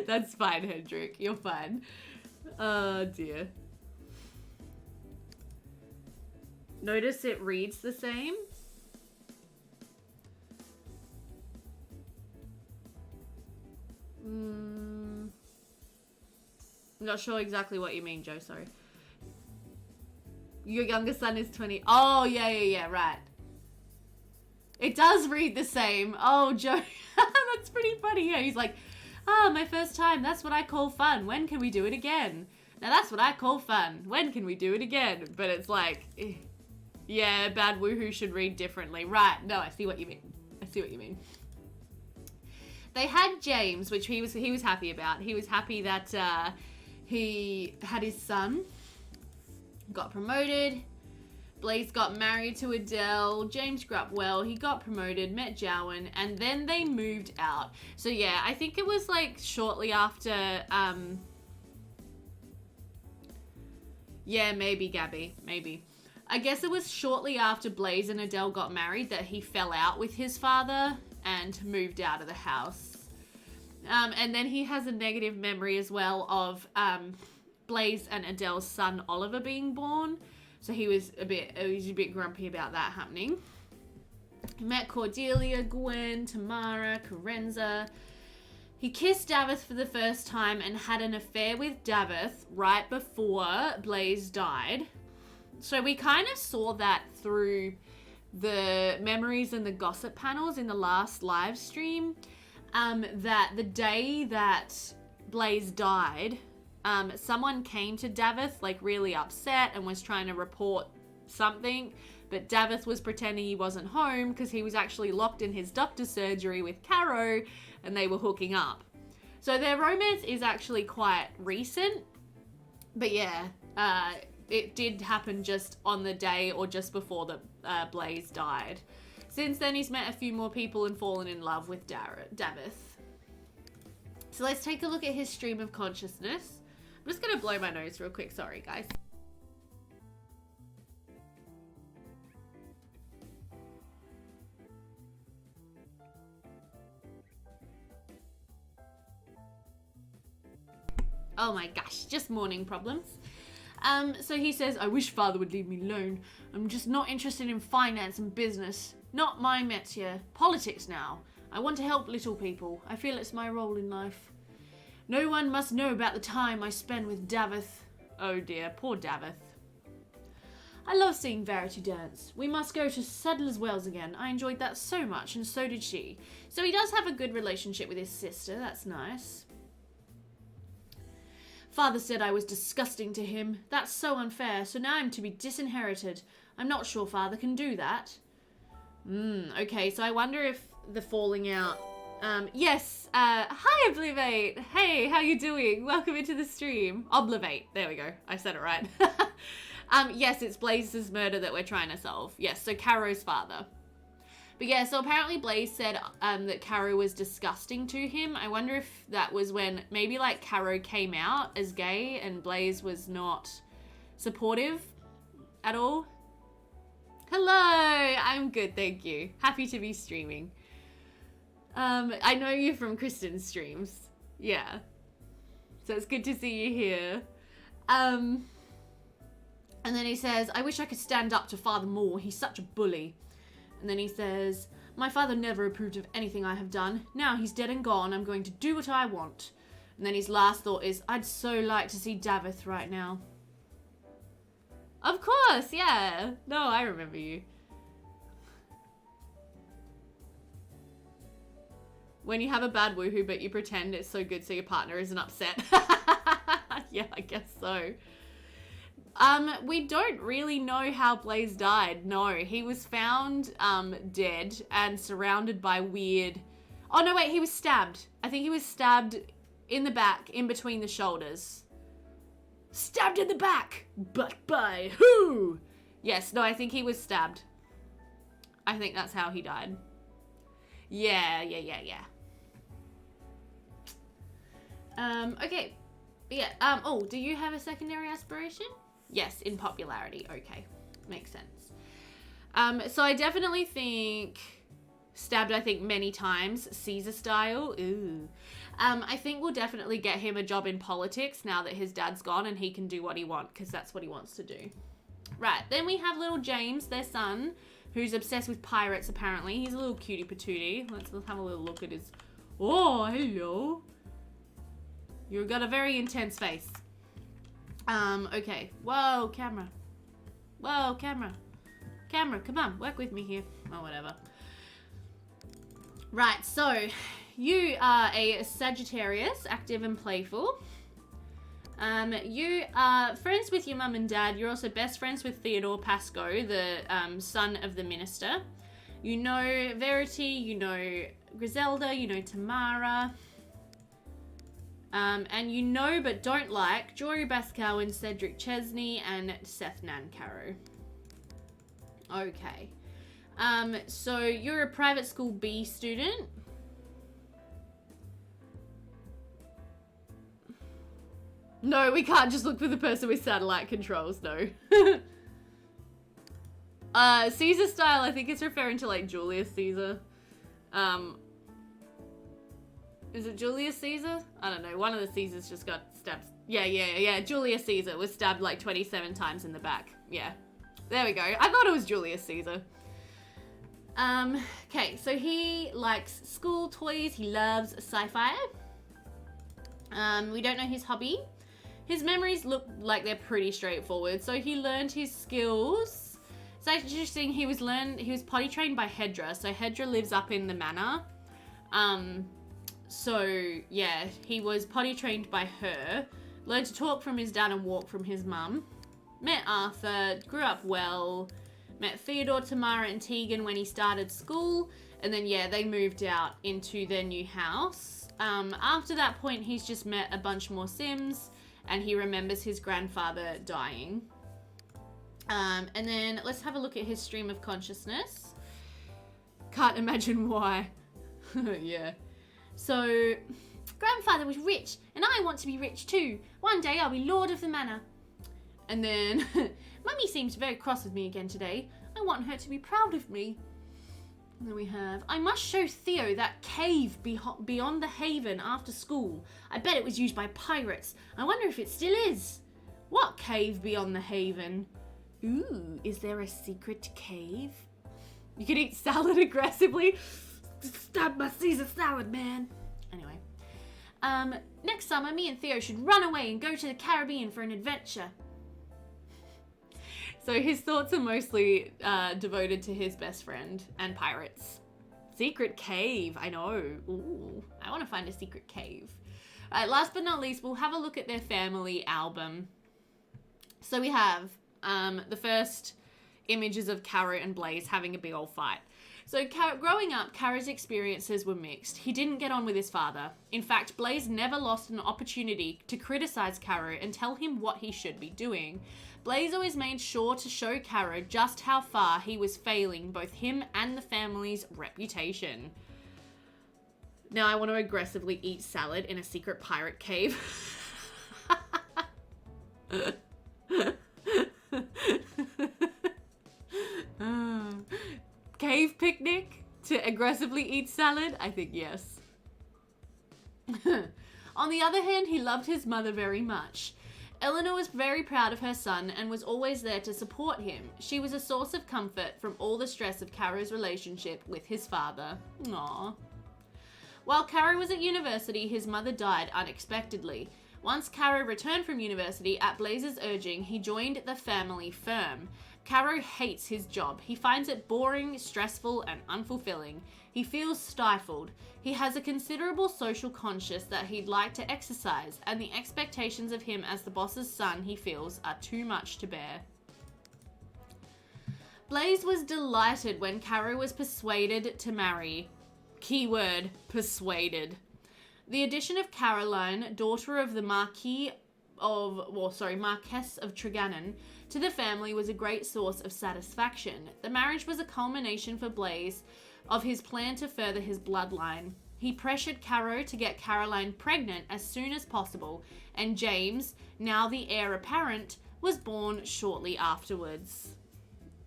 That's fine, Hendrik. You're fine. Oh, dear. Notice it reads the same. I'm not sure exactly what you mean, Joe, sorry. Your youngest son is 20. Oh, yeah, right. It does read the same. Oh, Joe, that's pretty funny. Yeah, he's like, my first time, that's what I call fun. When can we do it again? Now that's what I call fun. When can we do it again? But it's like, yeah, bad woohoo should read differently. Right, no, I see what you mean. They had James, which he was happy about. He was happy that he had his son, got promoted. Blaze got married to Adele. James grew up well. He got promoted, met Jowan, and then they moved out. So yeah, I think it was like shortly after. Yeah, maybe Gabby, maybe. I guess it was shortly after Blaze and Adele got married that he fell out with his father and moved out of the house. And then he has a negative memory as well of Blaze and Adele's son Oliver being born. So he was a bit grumpy about that happening. He met Cordelia, Gwen, Tamara, Carenza. He kissed Davith for the first time and had an affair with Davith right before Blaze died. So we kind of saw that through the memories and the gossip panels in the last live stream, that the day that Blaze died, someone came to Davith like really upset and was trying to report something, but Davith was pretending he wasn't home because he was actually locked in his doctor's surgery with Carrow and they were hooking up. So their romance is actually quite recent, but yeah, it did happen just on the day or just before the Blaze died. Since then, he's met a few more people and fallen in love with Davith. So let's take a look at his stream of consciousness. I'm just going to blow my nose real quick. Sorry, guys. Oh my gosh, just morning problems. So he says, I wish father would leave me alone. I'm just not interested in finance and business. Not my métier. Politics now. I want to help little people. I feel it's my role in life. No one must know about the time I spend with Davith. Oh dear, poor Davith. I love seeing Verity dance. We must go to Sadler's Wells again. I enjoyed that so much, and so did she. So he does have a good relationship with his sister. That's nice. Father said I was disgusting to him. That's so unfair, so now I'm to be disinherited. I'm not sure father can do that. Okay, so I wonder if the falling out... yes, hi Oblivate! Hey, how you doing? Welcome into the stream. Oblivate, there we go. I said it right. Yes, it's Blaze's murder that we're trying to solve. Yes, so Carrow's father. But yeah, so apparently Blaze said that Carrow was disgusting to him. I wonder if that was when maybe like Carrow came out as gay and Blaze was not supportive at all. Hello, I'm good, thank you. Happy to be streaming. I know you from Kristen's streams. Yeah. So it's good to see you here. And then he says, I wish I could stand up to Father more. He's such a bully. And then he says, my father never approved of anything I have done. Now he's dead and gone. I'm going to do what I want. And then his last thought is, I'd so like to see Davith right now. Of course, yeah. No, I remember you. When you have a bad woohoo, but you pretend it's so good so your partner isn't upset. Yeah, I guess so. We don't really know how Blaze died. No, he was found, dead and surrounded by weird... Oh, no, wait, he was stabbed. I think he was stabbed in the back, in between the shoulders. Stabbed in the back! But by who? Yes, no, I think he was stabbed. I think that's how he died. Yeah. Okay. Yeah, oh, do you have a secondary aspiration? Yes, in popularity. Okay, makes sense. So I definitely think stabbed, I think, many times, Caesar style. Ooh. I think we'll definitely get him a job in politics now that his dad's gone and he can do what he wants, because that's what he wants to do. Right, then we have little James, their son, who's obsessed with pirates, apparently. He's a little cutie patootie. Let's have a little look at his... Oh, hello. You've got a very intense face. Okay. Whoa, camera. Whoa, camera. Camera, come on, work with me here. Oh, whatever. Right, so you are a Sagittarius, active and playful. You are friends with your mum and dad. You're also best friends with Theodore Pascoe, the son of the minister. You know Verity, you know Griselda, you know Tamara. And you know but don't like Jory Bascowan, Cedric Chesney, and Seth Nancarrow. Okay. So you're a private school B student. No, we can't just look for the person with satellite controls, no. Caesar style, I think it's referring to like Julius Caesar. Is it Julius Caesar? I don't know. One of the Caesars just got stabbed. Yeah. Julius Caesar was stabbed like 27 times in the back. Yeah. There we go. I thought it was Julius Caesar. Okay, so he likes school toys. He loves sci-fi. We don't know his hobby. His memories look like they're pretty straightforward. So he learned his skills. It's actually interesting. He was potty trained by Hedra. So Hedra lives up in the manor. So yeah, he was potty trained by her. Learned to talk from his dad and walk from his mum. Met Arthur. Grew up well. Met Theodore, Tamara, and Tegan when he started school. And then, yeah, they moved out into their new house. After that point, he's just met a bunch more Sims. And he remembers his grandfather dying. And then let's have a look at his stream of consciousness. Can't imagine why. Yeah. So, grandfather was rich, and I want to be rich too. One day I'll be lord of the manor. And then, Mummy seems very cross with me again today. I want her to be proud of me. And then we have, I must show Theo that cave beyond the haven after school. I bet it was used by pirates. I wonder if it still is. What cave beyond the haven? Ooh, is there a secret cave? You can eat salad aggressively. Stab my Caesar salad, man. Anyway. Next summer, me and Theo should run away and go to the Caribbean for an adventure. So his thoughts are mostly devoted to his best friend and pirates. Secret cave, I know. Ooh, I want to find a secret cave. Last but not least, we'll have a look at their family album. So we have the first images of Carrow and Blaze having a big old fight. So growing up, Carrow's experiences were mixed. He didn't get on with his father. In fact, Blaze never lost an opportunity to criticize Carrow and tell him what he should be doing. Blaze always made sure to show Carrow just how far he was failing both him and the family's reputation. Now I want to aggressively eat salad in a secret pirate cave. Cave picnic to aggressively eat salad? I think yes. On the other hand, he loved his mother very much. Eleanor was very proud of her son and was always there to support him. She was a source of comfort from all the stress of Carrow's relationship with his father. Aww. While Carrow was at university, his mother died unexpectedly. Once Carrow returned from university, at Blaze's urging, he joined the family firm. Carrow hates his job. He finds it boring, stressful, and unfulfilling. He feels stifled. He has a considerable social conscience that he'd like to exercise, and the expectations of him as the boss's son, he feels, are too much to bear. Blaze was delighted when Carrow was persuaded to marry. Keyword, persuaded. The addition of Caroline, daughter of the Marquess of Tregannon, to the family was a great source of satisfaction. The marriage was a culmination for Blaze of his plan to further his bloodline. He pressured Carrow to get Caroline pregnant as soon as possible, and James, now the heir apparent, was born shortly afterwards.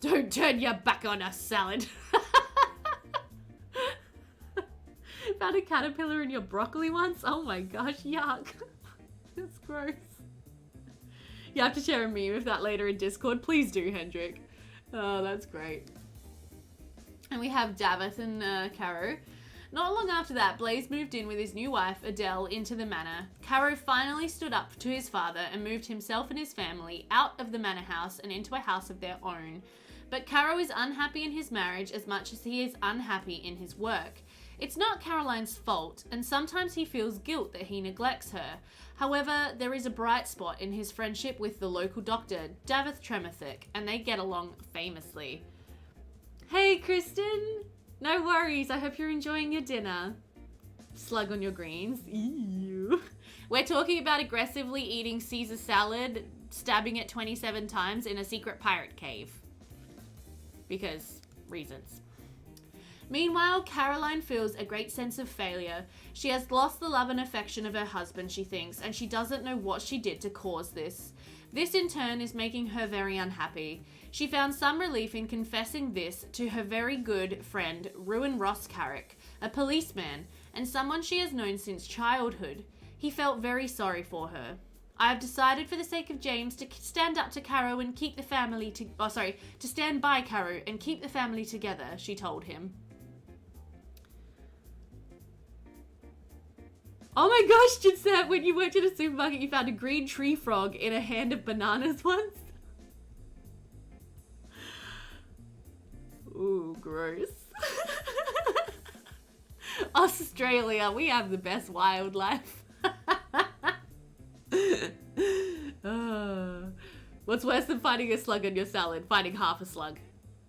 Don't turn your back on us, Salad. Found a caterpillar in your broccoli once? Oh my gosh, yuck. That's gross. You have to share a meme of that later in Discord. Please do, Hendrik. Oh, that's great. And we have Davith and Carrow. Not long after that, Blaze moved in with his new wife, Adele, into the manor. Carrow finally stood up to his father and moved himself and his family out of the manor house and into a house of their own. But Carrow is unhappy in his marriage as much as he is unhappy in his work. It's not Caroline's fault, and sometimes he feels guilt that he neglects her. However, there is a bright spot in his friendship with the local doctor, Davith Tremorthick, and they get along famously. Hey, Kristen! No worries, I hope you're enjoying your dinner. Slug on your greens. Ew. We're talking about aggressively eating Caesar salad, stabbing it 27 times in a secret pirate cave. Because reasons. Meanwhile, Caroline feels a great sense of failure. She has lost the love and affection of her husband, she thinks, and she doesn't know what she did to cause this. This in turn is making her very unhappy. She found some relief in confessing this to her very good friend, Ruin Ross Carrick, a policeman, and someone she has known since childhood. He felt very sorry for her. I have decided for the sake of James to stand up to Carrow and keep the family to stand by Carrow and keep the family together, she told him. Oh my gosh, Giuseppe, when you worked at a supermarket, you found a green tree frog in a hand of bananas once? Ooh, gross. Australia, we have the best wildlife. What's worse than finding a slug on your salad? Finding half a slug.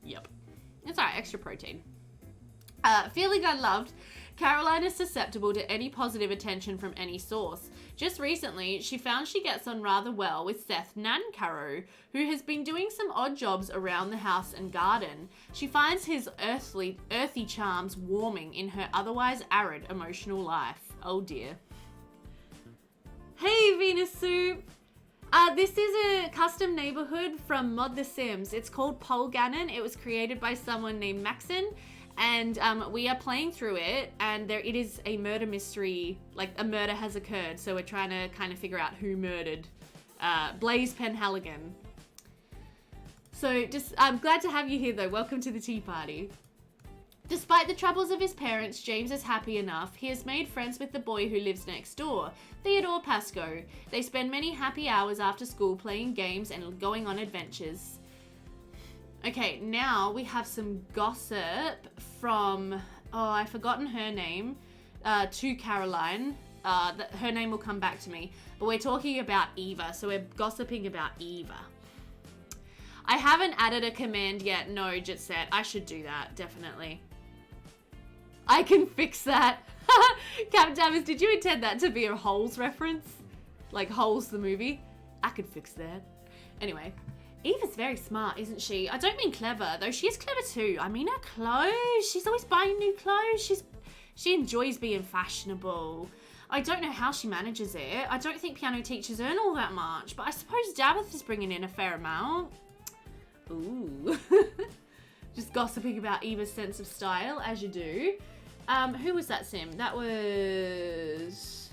Yep. It's alright, extra protein. Feeling unloved, Caroline is susceptible to any positive attention from any source. Just recently, she found she gets on rather well with Seth Nancarrow, who has been doing some odd jobs around the house and garden. She finds his earthy charms warming in her otherwise arid emotional life. Oh dear. Hey, Venus Soup! This is a custom neighborhood from Mod The Sims. It's called Polgannon. It was created by someone named Maxon. And we are playing through it, and it is a murder mystery, like a murder has occurred, so we're trying to kind of figure out who murdered Blaze Penhaligan. So I'm glad to have you here though. Welcome to the tea party. Despite the troubles of his parents, James is happy enough. He has made friends with the boy who lives next door, Theodore Pascoe. They spend many happy hours after school playing games and going on adventures. Okay, now we have some gossip from, I've forgotten her name, to Caroline. Her name will come back to me. But we're talking about Eva, so we're gossiping about Eva. I haven't added a command yet. No, Jitset. I should do that, definitely. I can fix that. Captain Davis, did you intend that to be a Holes reference? Like Holes the movie? I could fix that. Anyway. Eva's very smart, isn't she? I don't mean clever, though she is clever too. I mean her clothes. She's always buying new clothes. She enjoys being fashionable. I don't know how she manages it. I don't think piano teachers earn all that much, but I suppose Davith is bringing in a fair amount. Ooh. Just gossiping about Eva's sense of style, as you do. Who was that sim? That was...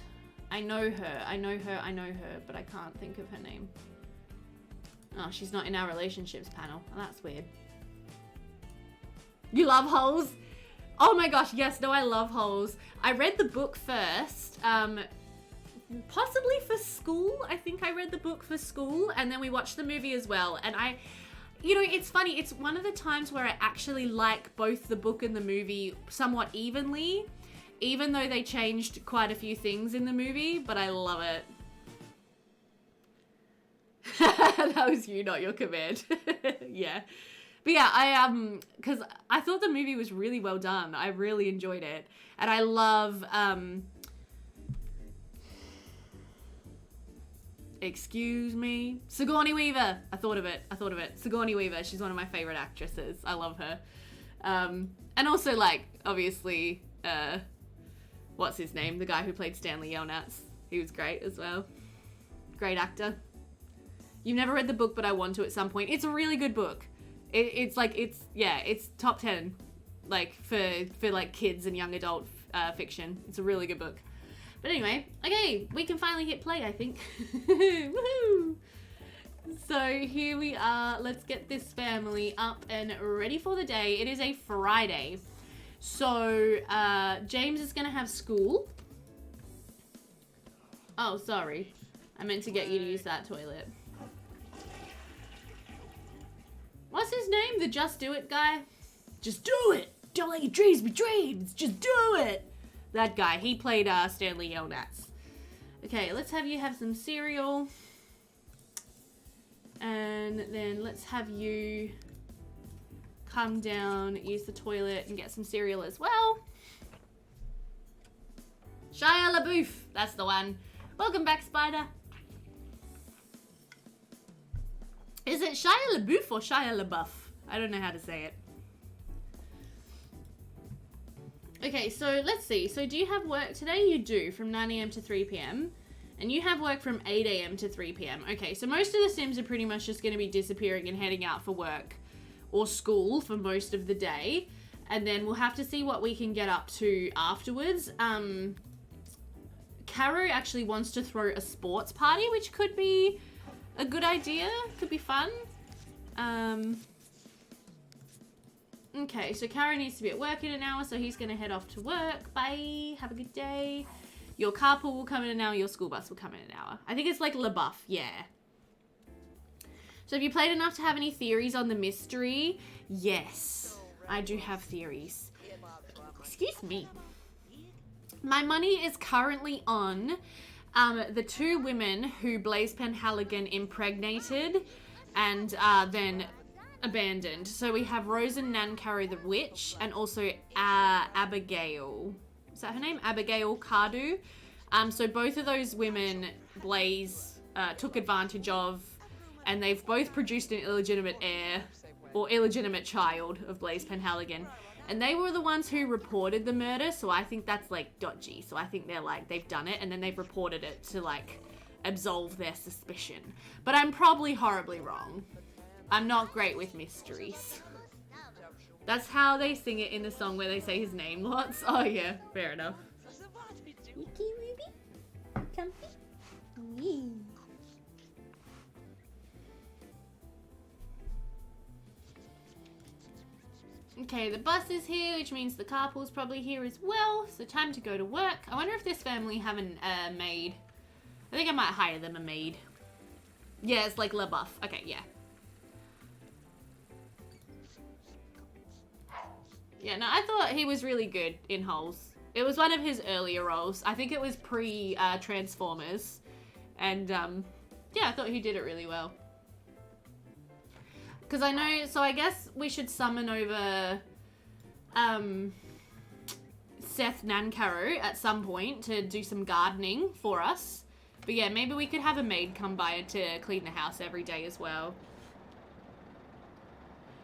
I know her, but I can't think of her name. Oh, she's not in our relationships panel. Oh, that's weird. You love Holes? Oh my gosh, yes, no, I love Holes. I read the book first, possibly for school. I think I read the book for school, and then we watched the movie as well. And you know, it's funny. It's one of the times where I actually like both the book and the movie somewhat evenly, even though they changed quite a few things in the movie, but I love it. That was you, not your command. Yeah. But yeah, because I thought the movie was really well done. I really enjoyed it. And I love, excuse me, Sigourney Weaver. I thought of it. Sigourney Weaver. She's one of my favorite actresses. I love her. And also, like, obviously, what's his name? The guy who played Stanley Yelnats. He was great as well. Great actor. You've never read the book, but I want to at some point. It's a really good book. It's top 10, like, for like kids and young adult fiction. It's a really good book. But anyway, okay, we can finally hit play, I think. Woohoo! So here we are. Let's get this family up and ready for the day. It is a Friday. So James is going to have school. Oh, sorry. I meant to get you to use that toilet. What's his name? The Just Do It guy? Just do it! Don't let your dreams be dreams! Just do it! That guy. He played Stanley Yelnats. Okay, let's have you have some cereal. And then let's have you come down, use the toilet, and get some cereal as well. Shia LaBeouf. That's the one. Welcome back, Spider. Is it Shia LaBeouf or Shia LaBeouf? I don't know how to say it. Okay, so let's see. So do you have work today? You do, from 9 a.m. to 3 p.m. And you have work from 8 a.m. to 3 p.m. Okay, so most of the Sims are pretty much just going to be disappearing and heading out for work or school for most of the day. And then we'll have to see what we can get up to afterwards. Carrow actually wants to throw a sports party, which could be a good idea. Could be fun. Okay, so Carrow needs to be at work in an hour, so he's going to head off to work. Bye. Have a good day. Your carpool will come in an hour. Your school bus will come in an hour. I think it's like LaBeouf. Yeah. So have you played enough to have any theories on the mystery? Yes, I do have theories. Excuse me. My money is currently on the two women who Blaise Penhaligan impregnated and then abandoned. So we have Rose and Nan Carrow the witch, and also Abigail. Is that her name? Abigail Cardew. So both of those women Blaise took advantage of, and they've both produced an illegitimate heir or illegitimate child of Blaise Penhaligan. And they were the ones who reported the murder, so I think that's, like, dodgy. So I think they're, like, they've done it, and then they've reported it to, like, absolve their suspicion. But I'm probably horribly wrong. I'm not great with mysteries. That's how they sing it in the song where they say his name lots. Oh, yeah, fair enough. Okay, the bus is here, which means the carpool's probably here as well. So time to go to work. I wonder if this family have a maid. I think I might hire them a maid. Yeah, it's like LaBeouf. Okay, yeah. Yeah, no, I thought he was really good in Holes. It was one of his earlier roles. I think it was pre-Transformers. And, yeah, I thought he did it really well. Because I know, so I guess we should summon over Seth Nancarrow at some point to do some gardening for us. But yeah, maybe we could have a maid come by to clean the house every day as well.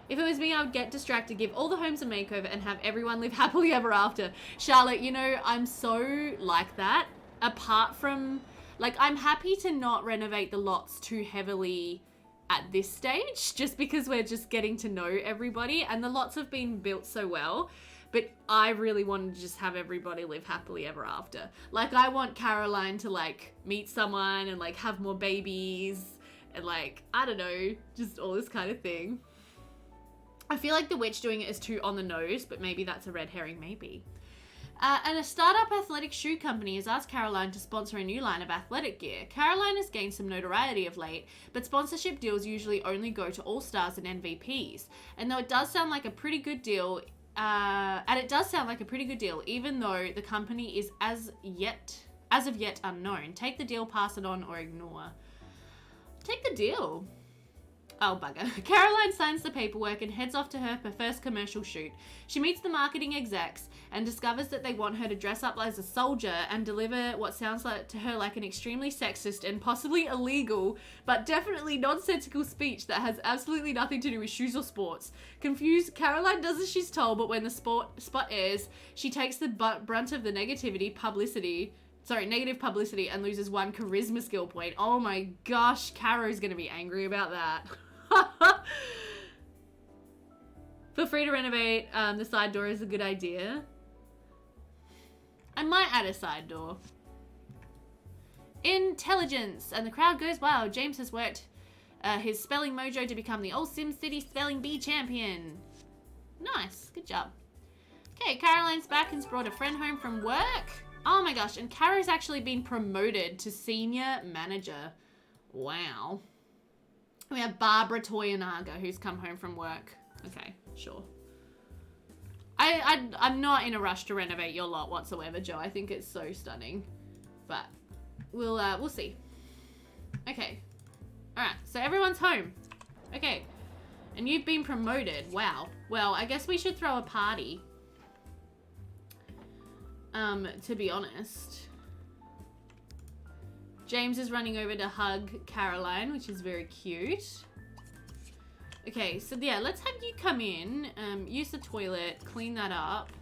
If it was me, I would get distracted, give all the homes a makeover, and have everyone live happily ever after. Charlotte, you know, I'm so like that. Apart from, like, I'm happy to not renovate the lots too heavily at this stage, just because we're just getting to know everybody, and the lots have been built so well. But I really wanted to just have everybody live happily ever after. Like, I want Caroline to, like, meet someone and, like, have more babies and, like, I don't know, just all this kind of thing. I feel like the witch doing it is too on the nose, but maybe that's a red herring, maybe. And a startup athletic shoe company has asked Caroline to sponsor a new line of athletic gear. Caroline has gained some notoriety of late, but sponsorship deals usually only go to all-stars and MVPs. And though it does sound like a pretty good deal, even though the company is as of yet unknown. Take the deal, pass it on, or ignore. Take the deal. Oh, bugger. Caroline signs the paperwork and heads off to her first commercial shoot. She meets the marketing execs and discovers that they want her to dress up as a soldier and deliver what sounds like to her like an extremely sexist and possibly illegal, but definitely nonsensical speech that has absolutely nothing to do with shoes or sports. Confused, Caroline does as she's told, but when the spot airs, she takes the brunt of the negative publicity and loses 1 charisma skill point. Oh my gosh, Carrow's gonna be angry about that. Feel free to renovate. The side door is a good idea. I might add a side door. Intelligence. And the crowd goes wild. James has worked his spelling mojo to become the old Sim City spelling bee champion. Nice. Good job. Okay, Caroline's back and's brought a friend home from work. Oh my gosh, and Carrow's actually been promoted to senior manager. Wow. We have Barbara Toyanaga, who's come home from work. Okay, sure. I'm not in a rush to renovate your lot whatsoever, Joe. I think it's so stunning. But we'll see. Okay. Alright, so everyone's home. Okay. And you've been promoted. Wow. Well, I guess we should throw a party. To be honest. James is running over to hug Caroline, which is very cute. Okay, so yeah, let's have you come in, use the toilet, clean that up,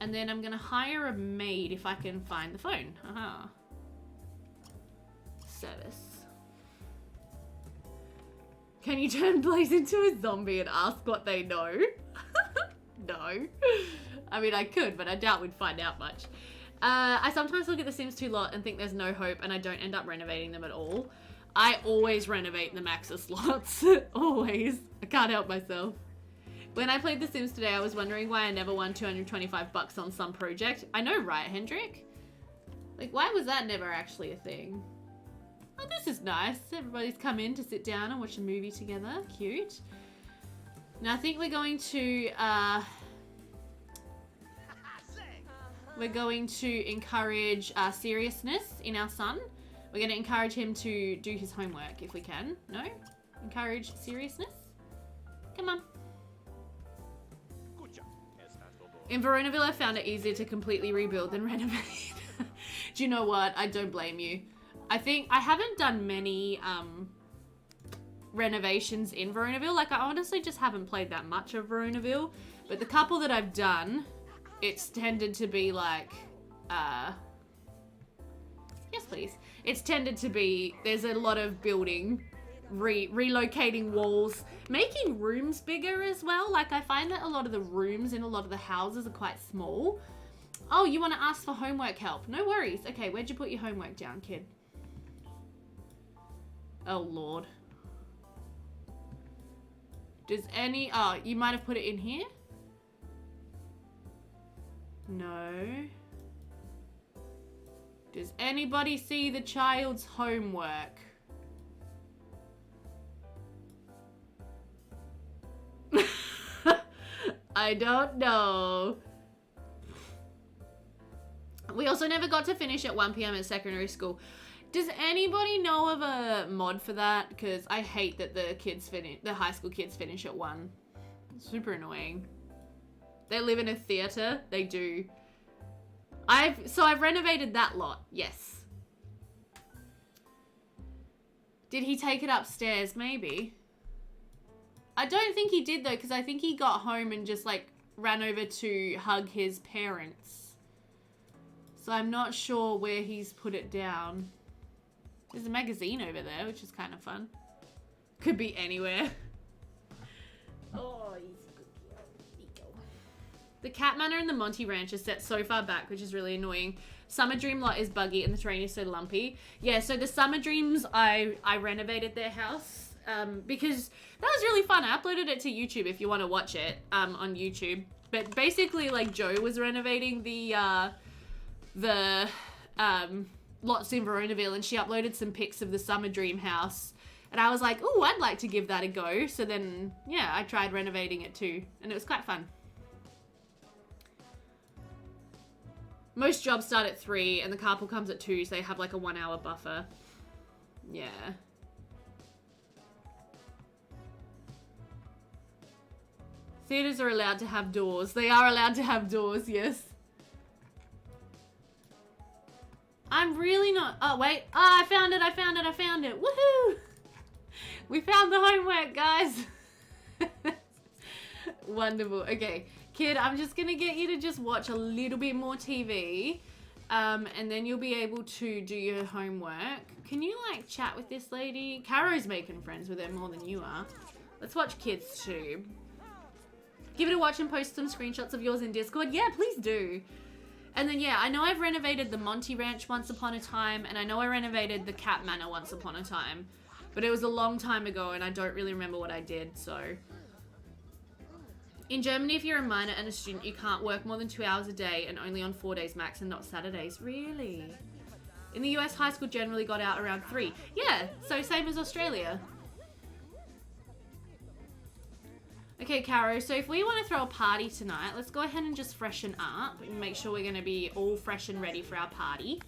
and then I'm gonna hire a maid if I can find the phone. Haha. Service. Can you turn Blaze into a zombie and ask what they know? No. I mean, I could, but I doubt we'd find out much. I sometimes look at The Sims 2 lot and think there's no hope, and I don't end up renovating them at all. I always renovate the Maxis lots. Always. I can't help myself. When I played The Sims today, I was wondering why I never won 225 bucks on some project. I know, right, Hendrik? Like, why was that never actually a thing? Oh, this is nice. Everybody's come in to sit down and watch a movie together. Cute. Now, I think we're going to, encourage seriousness in our son. We're going to encourage him to do his homework if we can. No? Encourage seriousness? Come on. In Veronaville, I found it easier to completely rebuild than renovate. Do you know what? I don't blame you. I think I haven't done many renovations in Veronaville. Like, I honestly just haven't played that much of Veronaville. But the couple that I've done, it's tended to be like, yes please. It's tended to be, there's a lot of building, relocating walls, making rooms bigger as well. Like, I find that a lot of the rooms in a lot of the houses are quite small. Oh, you want to ask for homework help? No worries. Okay, where'd you put your homework down, kid? Oh, Lord. Does any... Oh, you might have put it in here? No. Does anybody see the child's homework? I don't know. We also never got to finish at 1 PM at secondary school. Does anybody know of a mod for that? Because I hate that the high school kids finish at 1. It's super annoying. They live in a theater. They do. So I've renovated that lot. Yes. Did he take it upstairs? Maybe. I don't think he did though, because I think he got home and just like ran over to hug his parents. So I'm not sure where he's put it down. There's a magazine over there, which is kind of fun. Could be anywhere. Oh, he's a good girl. The Cat Manor and the Monty Ranch is set so far back, which is really annoying. Summer Dream lot is buggy and the terrain is so lumpy. Yeah, so the Summer Dreams, I renovated their house because that was really fun. I uploaded it to YouTube if you want to watch it on YouTube. But basically, like, Joe was renovating the lots in Veronaville, and she uploaded some pics of the Summer Dream house. And I was like, oh, I'd like to give that a go. So then, yeah, I tried renovating it too. And it was quite fun. Most jobs start at 3 and the carpool comes at 2, so they have like a 1 hour buffer. Yeah. Theatres are allowed to have doors. They are allowed to have doors, yes. I'm really not... Oh, wait. Oh, I found it. Woohoo! We found the homework, guys. Wonderful. Okay. Kid, I'm just going to get you to just watch a little bit more TV. And then you'll be able to do your homework. Can you, like, chat with this lady? Carrow's making friends with her more than you are. Let's watch Kids Tube. Give it a watch and post some screenshots of yours in Discord. Yeah, please do. And then, yeah, I know I've renovated the Monty Ranch once upon a time, and I know I renovated the Cat Manor once upon a time. But it was a long time ago, and I don't really remember what I did, so... In Germany, if you're a minor and a student, you can't work more than 2 hours a day and only on 4 days max and not Saturdays. Really? In the US, high school generally got out around 3. Yeah, so same as Australia. Okay, Carrow, so if we want to throw a party tonight, let's go ahead and just freshen up and make sure we're going to be all fresh and ready for our party.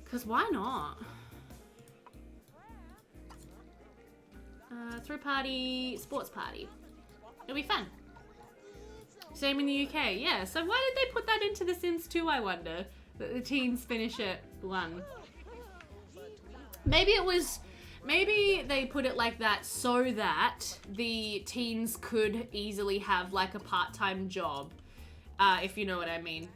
Because why not? Throw party, sports party. It'll be fun. Same in the UK, yeah. So why did they put that into The Sims 2, I wonder? That the teens finish at 1. Maybe they put it like that so that the teens could easily have like a part-time job, if you know what I mean.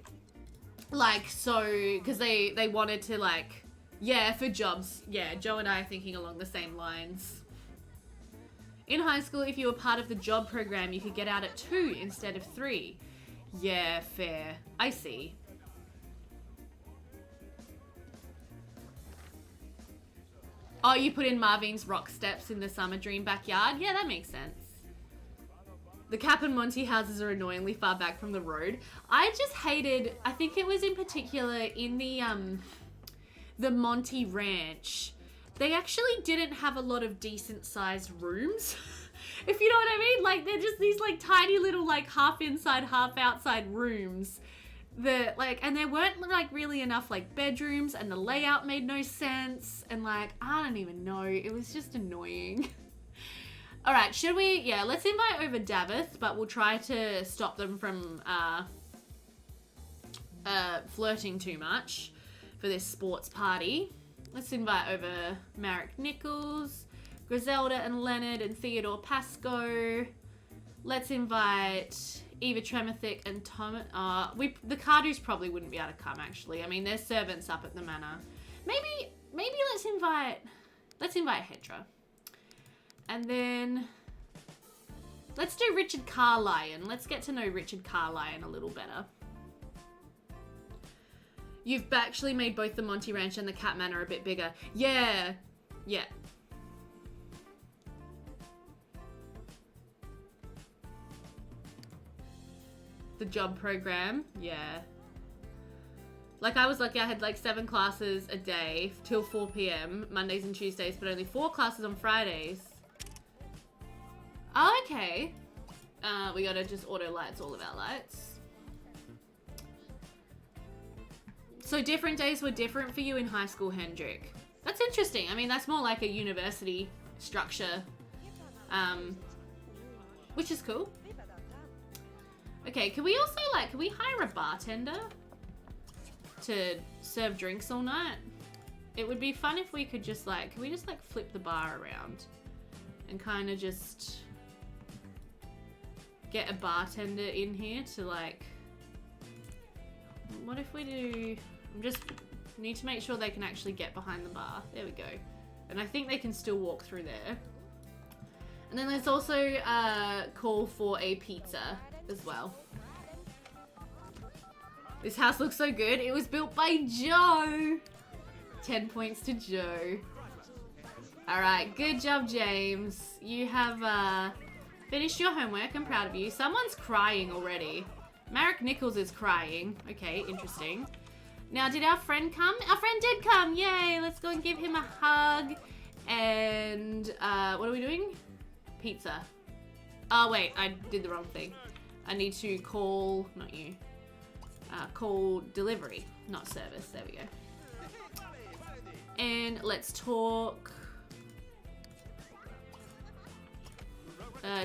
Like, so, because they wanted to like, yeah, for jobs. Yeah, Joe and I are thinking along the same lines. In high school, if you were part of the job program, you could get out at 2 instead of 3. Yeah, fair. I see. Oh, you put in Marvine's rock steps in the Summer Dream backyard? Yeah, that makes sense. The Cap and Monty houses are annoyingly far back from the road. I just hated, I think it was in particular in the Monty Ranch. They actually didn't have a lot of decent sized rooms. If you know what I mean? Like, they're just these like tiny little like half inside, half outside rooms. That like, and there weren't like really enough like bedrooms, and the layout made no sense, and like, I don't even know, it was just annoying. All right, should we, yeah, let's invite over Davith, but we'll try to stop them from flirting too much for this sports party. Let's invite over Marek Nichols, Griselda and Leonard and Theodore Pascoe. Let's invite Eva Tremathick and Tom. The Cardus probably wouldn't be able to come, actually. I mean, there's servants up at the manor. Maybe let's invite Hedra. And then let's do Richard Carlyon. Let's get to know Richard Carlyon a little better. You've actually made both the Monty Ranch and the Cat Manor a bit bigger. Yeah. Yeah. The job program. Yeah. Like, I was lucky I had like 7 classes a day till 4 p.m. Mondays and Tuesdays, but only 4 classes on Fridays. Oh, okay. We gotta just auto lights all of our lights. So different days were different for you in high school, Hendrik. That's interesting. I mean, that's more like a university structure, which is cool. Okay, can we also can we hire a bartender to serve drinks all night? It would be fun if we could just can we just flip the bar around and kind of just get a bartender in here to what if we do, need to make sure they can actually get behind the bar. There we go. And I think they can still walk through there. And then there's also a call for a pizza as well. This house looks so good. It was built by Joe. 10 points to Joe. All right, good job, James. You have Finished your homework. I'm proud of you. Someone's crying already. Marek Nichols is crying. Okay, interesting. Now, did our friend come? Our friend did come. Yay. Let's go and give him a hug. And what are we doing? Pizza. Oh, wait. I did the wrong thing. I need to call... Not you. Call delivery. Not service. There we go. And let's talk...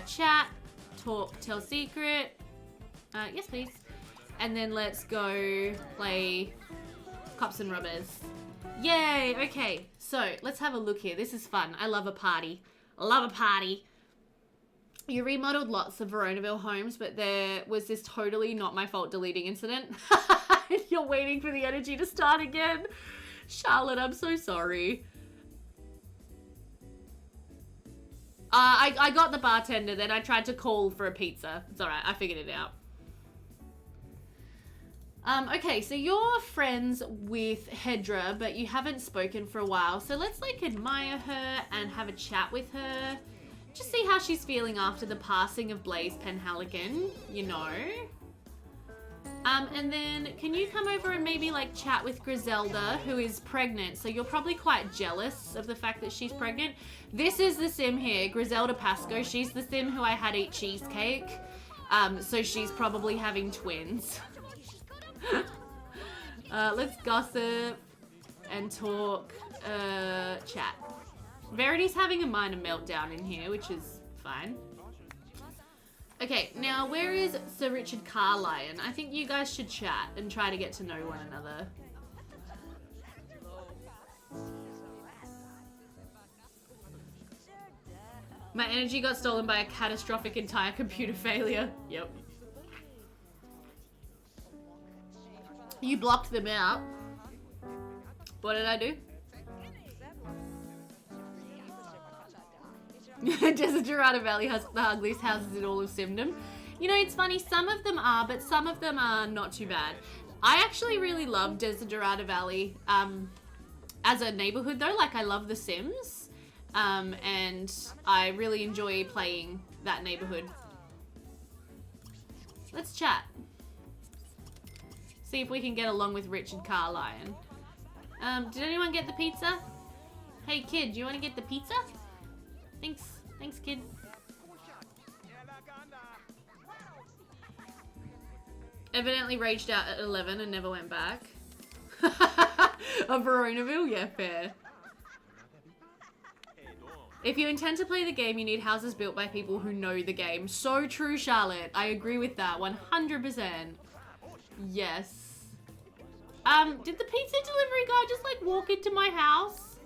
chat. Talk. Tell secret. Yes, please. And then let's go play Cops and Robbers. Yay! Okay, so let's have a look here. This is fun. I love a party. I love a party. You remodeled lots of Veronaville homes, but there was this totally not my fault deleting incident. You're waiting for the energy to start again. Charlotte, I'm so sorry. I got the bartender, then I tried to call for a pizza. It's alright, I figured it out. Okay, so you're friends with Hedra, but you haven't spoken for a while. So let's like admire her and have a chat with her. Just see how she's feeling after the passing of Blaze Penhaligan, you know. And then can you come over and maybe like chat with Griselda, who is pregnant. So you're probably quite jealous of the fact that she's pregnant. This is the sim here, Griselda Pasco. She's the sim who I had eat cheesecake. So she's probably having twins. Let's gossip and talk, chat. Verity's having a minor meltdown in here, which is fine. Okay, now where is Sir Richard Carlion? I think you guys should chat and try to get to know one another. My energy got stolen by a catastrophic entire computer failure. Yep. You blocked them out. What did I do? Desiderata Valley has the ugliest houses in all of Simdom. You know, it's funny, some of them are, but some of them are not too bad. I actually really love Desiderata Valley as a neighborhood though. Like, I love The Sims. And I really enjoy playing that neighborhood. Let's chat. See if we can get along with Richard Carlion. Did anyone get the pizza? Hey kid, do you want to get the pizza? Thanks. Thanks, kid. Evidently raged out at 11 and never went back. Of Veronaville? Yeah, fair. If you intend to play the game, you need houses built by people who know the game. So true, Charlotte. I agree with that 100%. Yes. Did the pizza delivery guy just like walk into my house?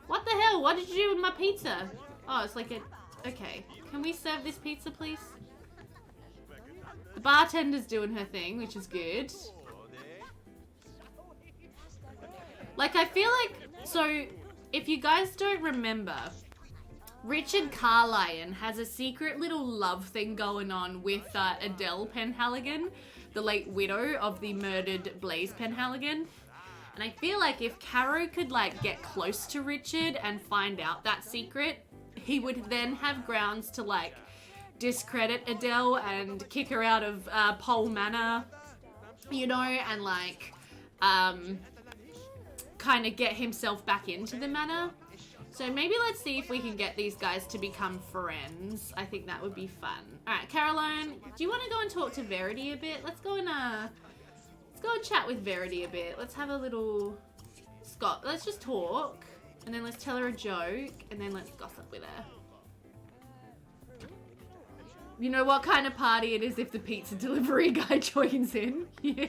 What the hell? What did you do with my pizza? Oh, it's like a... Okay. Can we serve this pizza, please? The bartender's doing her thing, which is good. Like, I feel like... So, if you guys don't remember, Richard Carlion has a secret little love thing going on with Adele Penhaligan, the late widow of the murdered Blaze Penhaligan. And I feel like if Carrow could, like, get close to Richard and find out that secret, he would then have grounds to, like, discredit Adele and kick her out of Pole Manor, you know, and, like, kind of get himself back into the manor. So maybe let's see if we can get these guys to become friends. I think that would be fun. All right, Caroline, do you want to go and talk to Verity a bit? Let's go and chat with Verity a bit. Let's have a little... Scott, let's just talk. And then let's tell her a joke. And then let's gossip with her. You know what kind of party it is if the pizza delivery guy joins in? Yeah.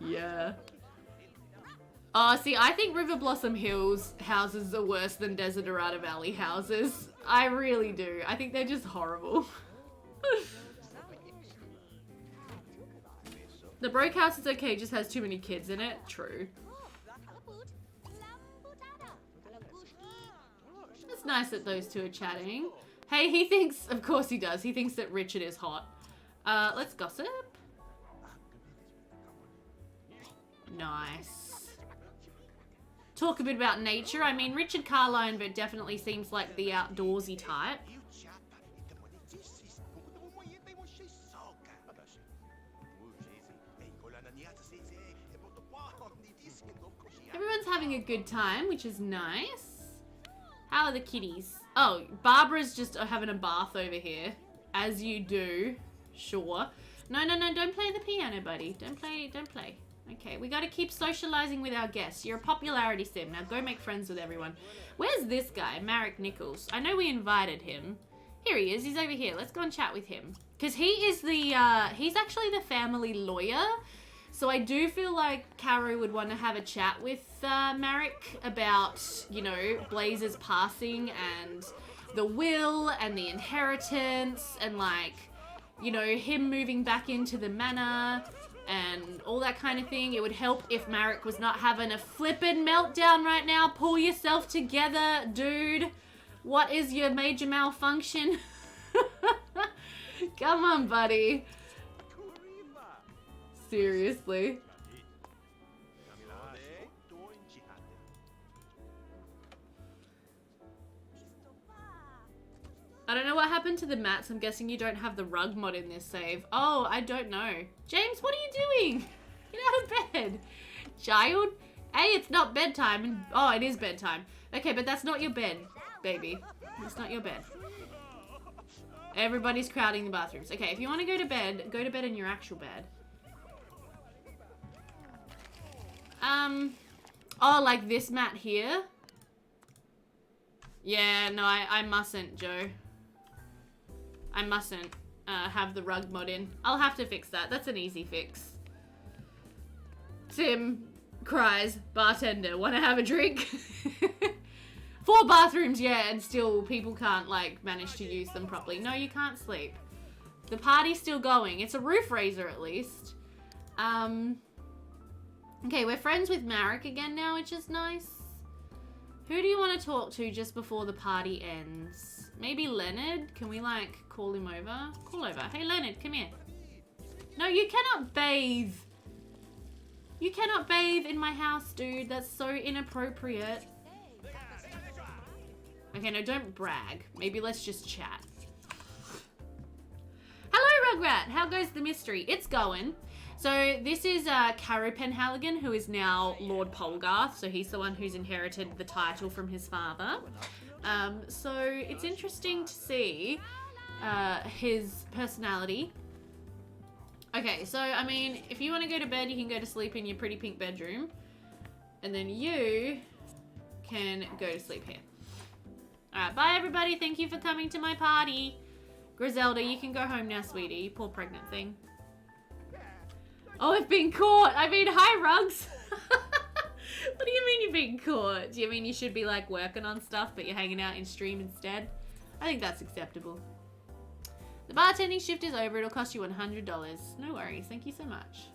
Yeah. Oh, see, I think River Blossom Hills houses are worse than Desiderata Valley houses. I really do. I think they're just horrible. The Broke House is okay, just has too many kids in it. True. It's nice that those two are chatting. Hey, he thinks, of course he does, he thinks that Richard is hot. Let's gossip. Nice. Talk a bit about nature. I mean, Richard Carlion definitely seems like the outdoorsy type. having a good time, which is nice. How are the kitties? Oh, Barbara's just having a bath over here. As you do. Sure. No, don't play the piano, buddy. Don't play. Okay, we gotta keep socializing with our guests. You're a popularity sim. Now go make friends with everyone. Where's this guy, Marek Nichols? I know we invited him. Here he is. He's over here. Let's go and chat with him. Because he is the, he's actually the family lawyer. So I do feel like Carrow would want to have a chat with Marek about, you know, Blazer's passing and the will and the inheritance and, like, you know, him moving back into the manor and all that kind of thing. It would help if Marek was not having a flippin' meltdown right now. Pull yourself together, dude. What is your major malfunction? Come on, buddy. Seriously. I don't know what happened to the mats. I'm guessing you don't have the rug mod in this save. Oh, I don't know. James, what are you doing? Get out of bed. Child. A, it's not bedtime. And oh, it is bedtime. Okay, but that's not your bed, baby. It's not your bed. Everybody's crowding the bathrooms. Okay, if you want to go to bed in your actual bed. Oh, like this mat here? Yeah, no, I mustn't, Joe. I mustn't have the rug mod in. I'll have to fix that. That's an easy fix. Tim cries, bartender, want to have a drink? 4 bathrooms, yeah, and still people can't, like, manage to use them properly. No, you can't sleep. The party's still going. It's a roof raiser, at least. Okay, we're friends with Marek again now, which is nice. Who do you want to talk to just before the party ends? Maybe Leonard? Can we, like, call him over? Call over. Hey, Leonard, come here. No, you cannot bathe. You cannot bathe in my house, dude. That's so inappropriate. Okay, no, don't brag. Maybe let's just chat. Hello, Rugrat. How goes the mystery? It's going. So this is Carrow Penhaligan, who is now Lord Polgarth. So he's the one who's inherited the title from his father. So it's interesting to see his personality. Okay, so I mean, if you want to go to bed, you can go to sleep in your pretty pink bedroom. And then you can go to sleep here. Alright, bye everybody. Thank you for coming to my party. Griselda, you can go home now, sweetie. You poor pregnant thing. Oh, I've been caught. I mean, hi, Rugs. What do you mean you've been caught? Do you mean you should be, like, working on stuff, but you're hanging out in stream instead? I think that's acceptable. The bartending shift is over. It'll cost you $100. No worries. Thank you so much.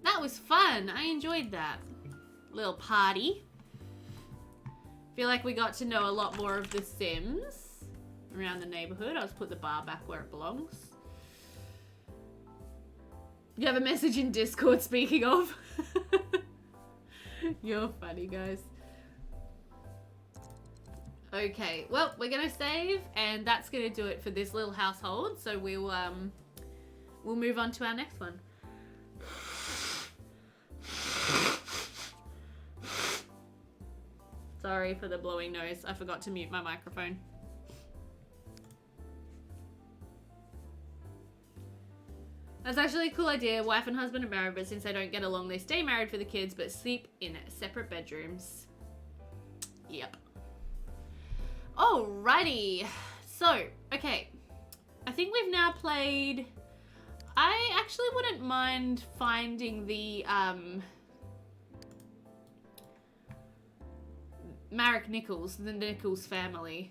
That was fun. I enjoyed that. Little party. Feel like we got to know a lot more of the Sims around the neighborhood. I'll just put the bar back where it belongs. You have a message in Discord, speaking of. You're funny, guys. Okay, well, we're gonna save, and that's gonna do it for this little household. So we'll move on to our next one. Sorry for the blowing nose. I forgot to mute my microphone. That's actually a cool idea. Wife and husband are married, but since they don't get along, they stay married for the kids, but sleep in separate bedrooms. Yep. Alrighty. So, okay. I think we've now played... I actually wouldn't mind finding the, Marek Nichols, the Nichols family.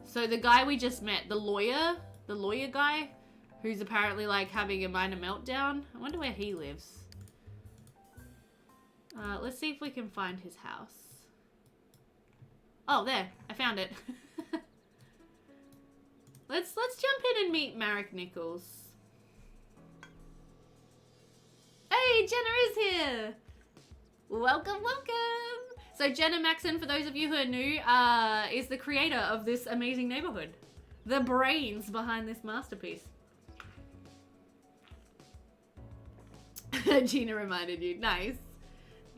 So the guy we just met, the lawyer guy, who's apparently like having a minor meltdown. I wonder where he lives. Let's see if we can find his house. Oh, there, I found it. Let's jump in and meet Marek Nichols. Hey, Jenna is here. Welcome, welcome. So Jenna Maxon, for those of you who are new, is the creator of this amazing neighborhood. The brains behind this masterpiece. Gina reminded you. Nice.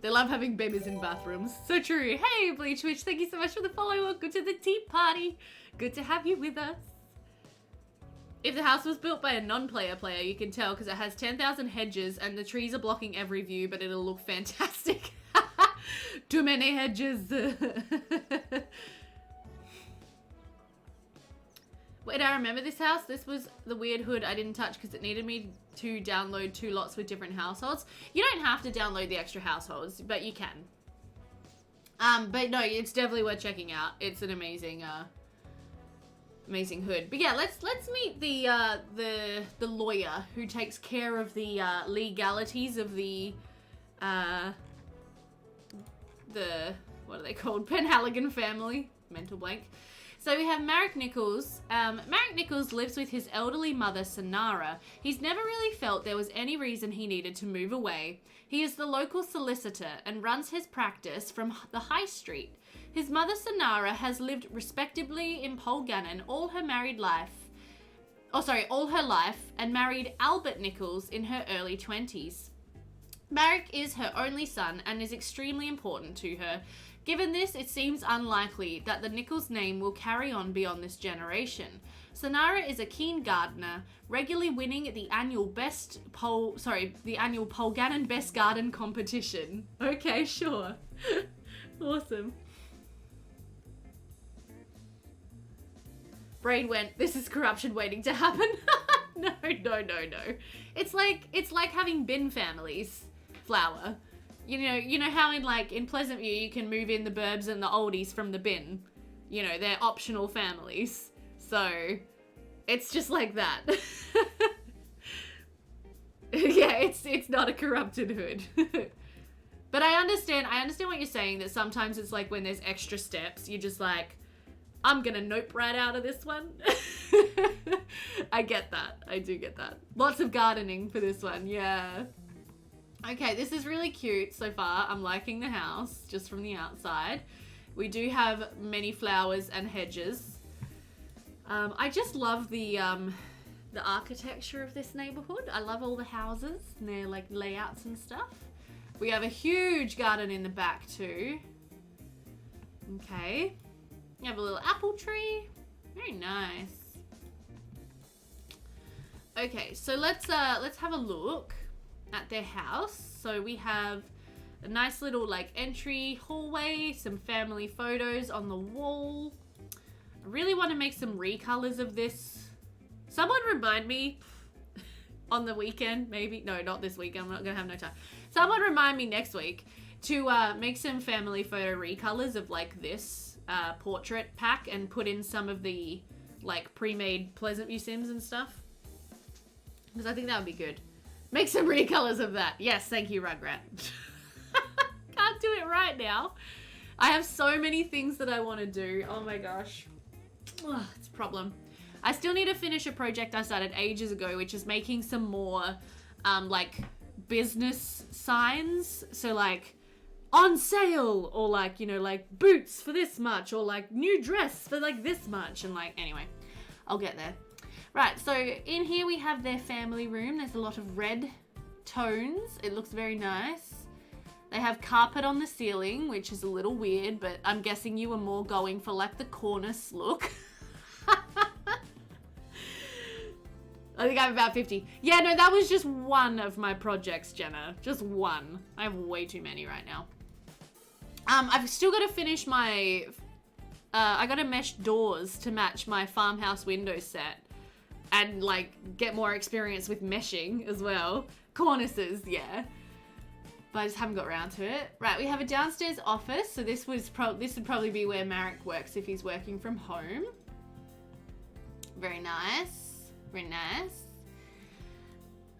They love having babies in bathrooms. So true. Hey, Bleach Witch, thank you so much for the follow. Welcome to the tea party. Good to have you with us. If the house was built by a non-player player, you can tell because it has 10,000 hedges and the trees are blocking every view, but it'll look fantastic. Too many hedges. Wait, I remember this house. This was the weird hood I didn't touch because it needed me to download 2 lots with different households. You don't have to download the extra households, but you can. But no, it's definitely worth checking out. It's an amazing, amazing hood. But yeah, let's meet the lawyer who takes care of the legalities of the what are they called? Penhaligan family. Mental blank. So we have Marek Nichols. Marek Nichols lives with his elderly mother, Sanara. He's never really felt there was any reason he needed to move away. He is the local solicitor and runs his practice from the high street. His mother, Sanara, has lived respectably in Polgannon all her life and married Albert Nichols in her early 20s. Marek is her only son and is extremely important to her. Given this, it seems unlikely that the Nichols name will carry on beyond this generation. Sanara is a keen gardener, regularly winning the annual Polgannon Best Garden competition. Okay, sure. Awesome. Brain went, this is corruption waiting to happen. No. It's like having bin families. Flower. You know how in Pleasant View you can move in the burbs and the oldies from the bin. You know, they're optional families. So, it's just like that. Yeah, it's not a corrupted hood. But I understand what you're saying, that sometimes it's like when there's extra steps, you're just like, I'm gonna nope right out of this one. I get that. I do get that. Lots of gardening for this one, yeah. Okay, this is really cute so far. I'm liking the house just from the outside. We do have many flowers and hedges. I just love the architecture of this neighborhood. I love all the houses and their like layouts and stuff. We have a huge garden in the back too. Okay. You have a little apple tree. Very nice. Okay, so let's have a look at their house. So we have a nice little like entry hallway, some family photos on the wall. I really want to make some recolors of this. Someone remind me on the weekend, maybe. No, not this weekend. I'm not gonna have no time. Someone remind me next week to make some family photo recolors of like this portrait pack and put in some of the like pre-made Pleasant View Sims and stuff. Because I think that would be good. Make some recolors of that. Yes, thank you, Rugrat. Can't do it right now. I have so many things that I want to do. Oh my gosh. Ugh, it's a problem. I still need to finish a project I started ages ago, which is making some more like business signs. So like on sale, or like, you know, like boots for this much, or like new dress for like this much. And like, anyway, I'll get there. Right, so in here we have their family room. There's a lot of red tones. It looks very nice. They have carpet on the ceiling, which is a little weird, but I'm guessing you were more going for like the cornice look. I think I'm about 50. Yeah, no, that was just one of my projects, Jenna. Just one. I have way too many right now. I've still got to finish my... I got to mesh doors to match my farmhouse window set. And, like, get more experience with meshing as well. Cornices, yeah. But I just haven't got around to it. Right, we have a downstairs office. So this would probably be where Marek works if he's working from home. Very nice. Very nice.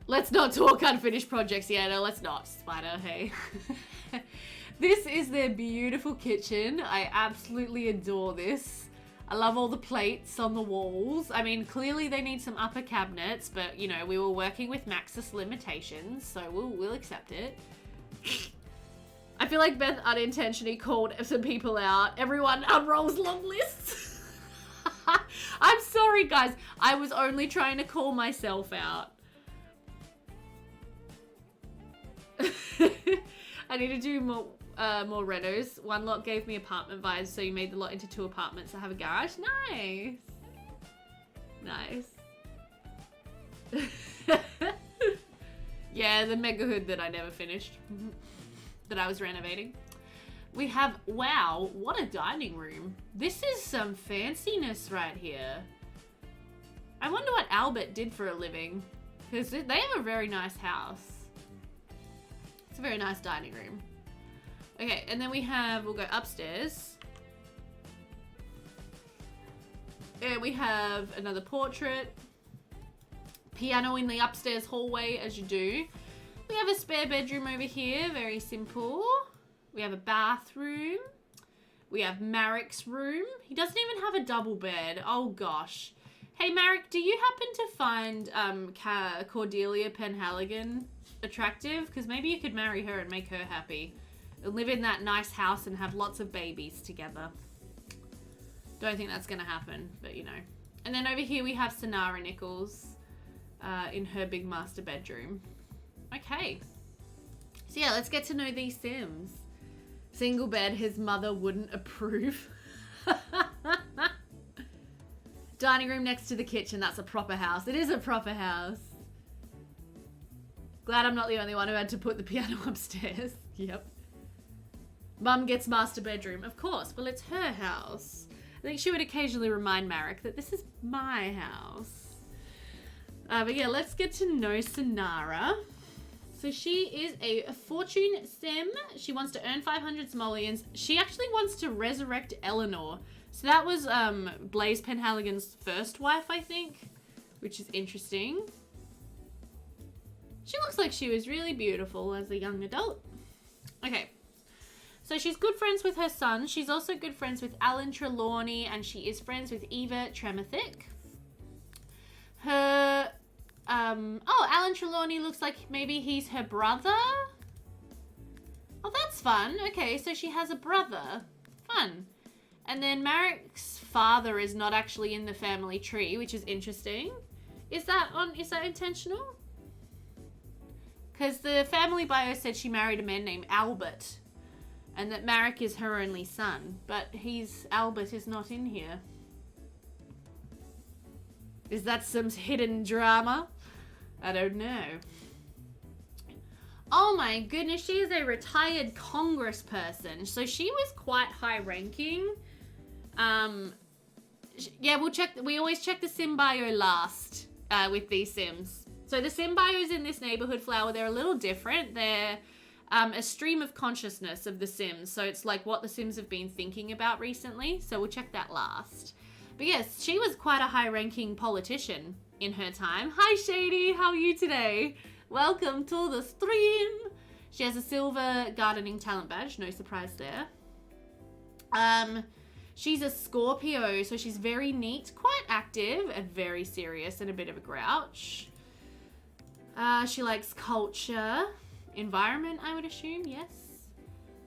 Let's not talk unfinished projects yet. No, let's not. Spider, hey. This is their beautiful kitchen. I absolutely adore this. I love all the plates on the walls. I mean, clearly they need some upper cabinets, but, you know, we were working with Maxis limitations, so we'll accept it. I feel like Beth unintentionally called some people out. Everyone unrolls long lists. I'm sorry, guys. I was only trying to call myself out. I need to do more renos. One lot gave me apartment vibes, so you made the lot into 2 apartments that have a garage. Nice. Nice. Yeah, the mega hood that I never finished. That I was renovating. We have, wow, what a dining room. This is some fanciness right here. I wonder what Albert did for a living. Because they have a very nice house. It's a very nice dining room. Okay, and then we'll go upstairs. And we have another portrait. Piano in the upstairs hallway, as you do. We have a spare bedroom over here, very simple. We have a bathroom. We have Marek's room. He doesn't even have a double bed. Oh gosh. Hey Marek, do you happen to find Cordelia Penhaligan attractive? Because maybe you could marry her and make her happy. And live in that nice house and have lots of babies together. Don't think that's gonna happen, but you know. And then over here we have Sonara Nichols in her big master bedroom. Okay. So yeah, let's get to know these Sims. Single bed, his mother wouldn't approve. Dining room next to the kitchen, that's a proper house. It is a proper house. Glad I'm not the only one who had to put the piano upstairs. Yep. Mum gets master bedroom. Of course, well it's her house. I think she would occasionally remind Marek that this is my house. But yeah, let's get to know Sonara. So she is a fortune sim. She wants to earn 500 simoleons. She actually wants to resurrect Eleanor. So that was Blaise Penhaligan's first wife, I think, which is interesting. She looks like she was really beautiful as a young adult. Okay. So she's good friends with her son. She's also good friends with Alan Trelawney, and she is friends with Eva Tremathick. Her, Alan Trelawney looks like maybe he's her brother. Oh, that's fun. Okay, so she has a brother. Fun. And then Marek's father is not actually in the family tree, which is interesting. Is that intentional? Because the family bio said she married a man named Albert. And that Marek is her only son. But Albert is not in here. Is that some hidden drama? I don't know. Oh my goodness, she is a retired congressperson. So she was quite high ranking. Yeah, we always check the sim bio last with these sims. So the sim bios in this neighborhood flower, they're a little different. They're a stream of consciousness of the sims. So it's like what the sims have been thinking about recently. So we'll check that last. But yes, she was quite a high-ranking politician in her time. Hi Shady, how are you today? Welcome to the stream. She has a silver gardening talent badge, no surprise there. She's a Scorpio, so she's very neat, quite active, and very serious, and a bit of a grouch. She likes culture, environment, I would assume, yes.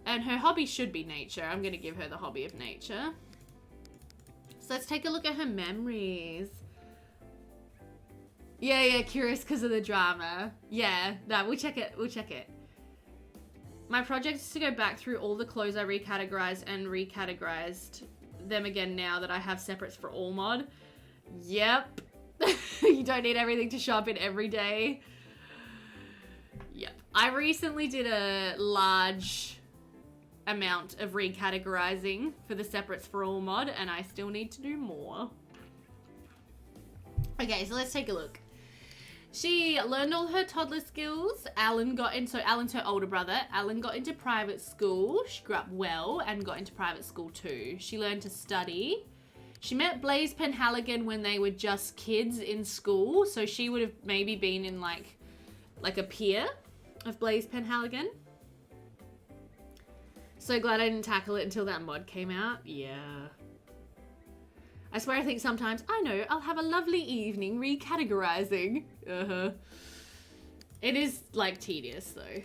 And her hobby should be nature. I'm going to give her the hobby of nature. So let's take a look at her memories. Yeah, curious because of the drama. Yeah, no, we'll check it. My project is to go back through all the clothes I recategorized and recategorized them again now that I have separates for all mod. Yep. You don't need everything to shop in every day. Yep. I recently did a large amount of recategorizing for the separates for all mod, and I still need to do more. Okay, so let's take a look. She learned all her toddler skills. Alan's her older brother. Alan got into private school. She grew up well and got into private school too. She learned to study. She met Blaise Penhaligan when they were just kids in school. So she would have maybe been in like a peer of Blaise Penhaligan. So glad I didn't tackle it until that mod came out. Yeah. I swear I think sometimes, I know, I'll have a lovely evening recategorizing. It is, like, tedious, though.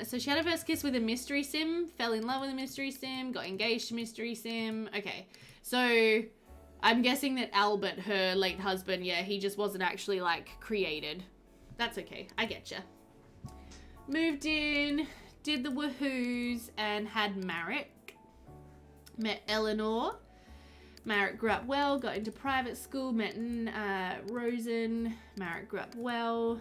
So she had her first kiss with a mystery sim, fell in love with a mystery sim, got engaged to mystery sim. Okay, so I'm guessing that Albert, her late husband, yeah, he just wasn't actually, like, created. That's okay. I getcha. Moved in, did the woohoos and had Marek. Met Eleanor. Marek grew up well, got into private school, met Rosen. Marek grew up well.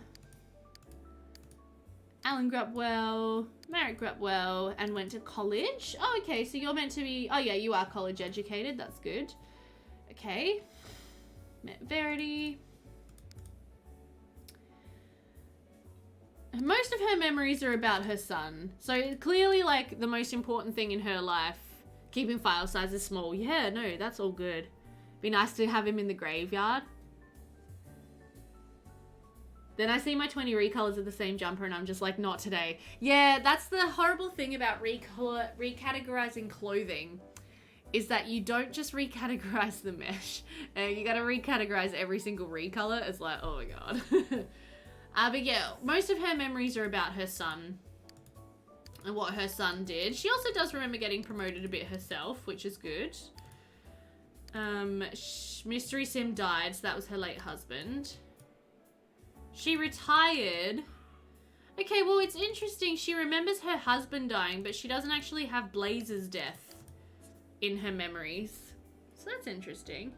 Alan grew up well. Marek grew up well and went to college. Oh, okay, so you're meant to be... Oh, yeah, you are college educated. That's good. Okay. Met Verity. Most of her memories are about her son. So clearly, like, the most important thing in her life, keeping file sizes small. Yeah, no, that's all good. Be nice to have him in the graveyard. Then I see my 20 recolors of the same jumper and I'm just like, not today. Yeah, that's the horrible thing about recategorizing clothing, is that you don't just recategorize the mesh. You gotta recategorize every single recolor. It's like, oh my god. But yeah, most of her memories are about her son and what her son did. She also does remember getting promoted a bit herself, which is good. Mystery Sim died, so that was her late husband. She retired. Okay, well, it's interesting. She remembers her husband dying, but she doesn't actually have Blaze's death in her memories. So that's interesting.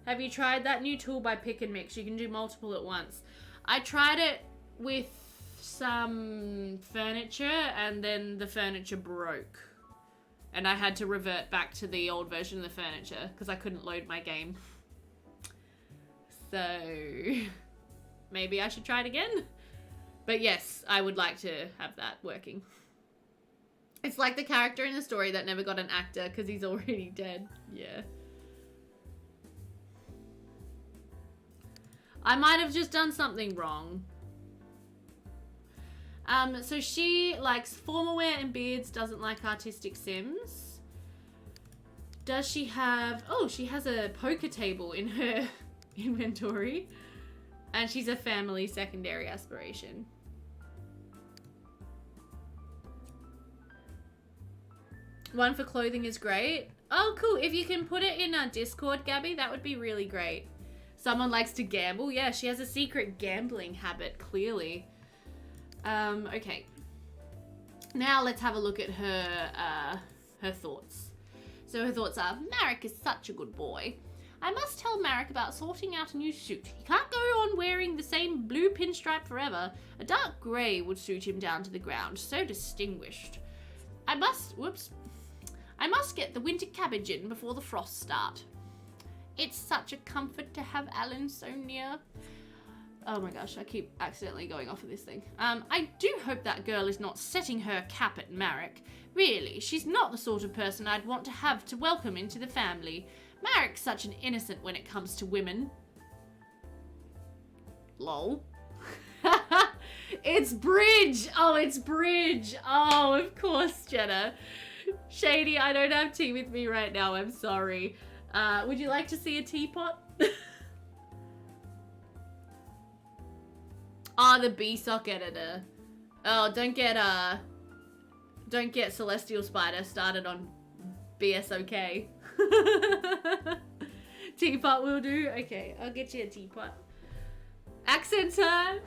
Have you tried that new tool by Pick and Mix? You can do multiple at once. I tried it with some furniture and then the furniture broke. And I had to revert back to the old version of the furniture because I couldn't load my game. So maybe I should try it again. But yes, I would like to have that working. It's like the character in the story that never got an actor because he's already dead. Yeah. I might have just done something wrong. So she likes formal wear and beards, doesn't like artistic sims. Does she have... Oh, she has a poker table in her inventory. And she's a family secondary aspiration. One for clothing is great. Oh, cool. If you can put it in our Discord, Gabby, that would be really great. Someone likes to gamble. Yeah, she has a secret gambling habit, clearly. Okay. Now let's have a look at her thoughts. So her thoughts are, Marek is such a good boy. I must tell Marek about sorting out a new suit. He can't go on wearing the same blue pinstripe forever. A dark grey would suit him down to the ground. So distinguished. I must get the winter cabbage in before the frosts start. It's such a comfort to have Alan so near. Oh my gosh, I keep accidentally going off of this thing. I do hope that girl is not setting her cap at Marek. Really, she's not the sort of person I'd want to have to welcome into the family. Marek's such an innocent when it comes to women. Lol. It's Bridge! Oh, it's Bridge! Oh, of course, Jenna. Shady, I don't have tea with me right now, I'm sorry. Would you like to see a teapot? Oh, the BSOC editor. Oh, don't get Celestial Spider started on BSOK. Teapot will do. Okay, I'll get you a teapot. Accent time.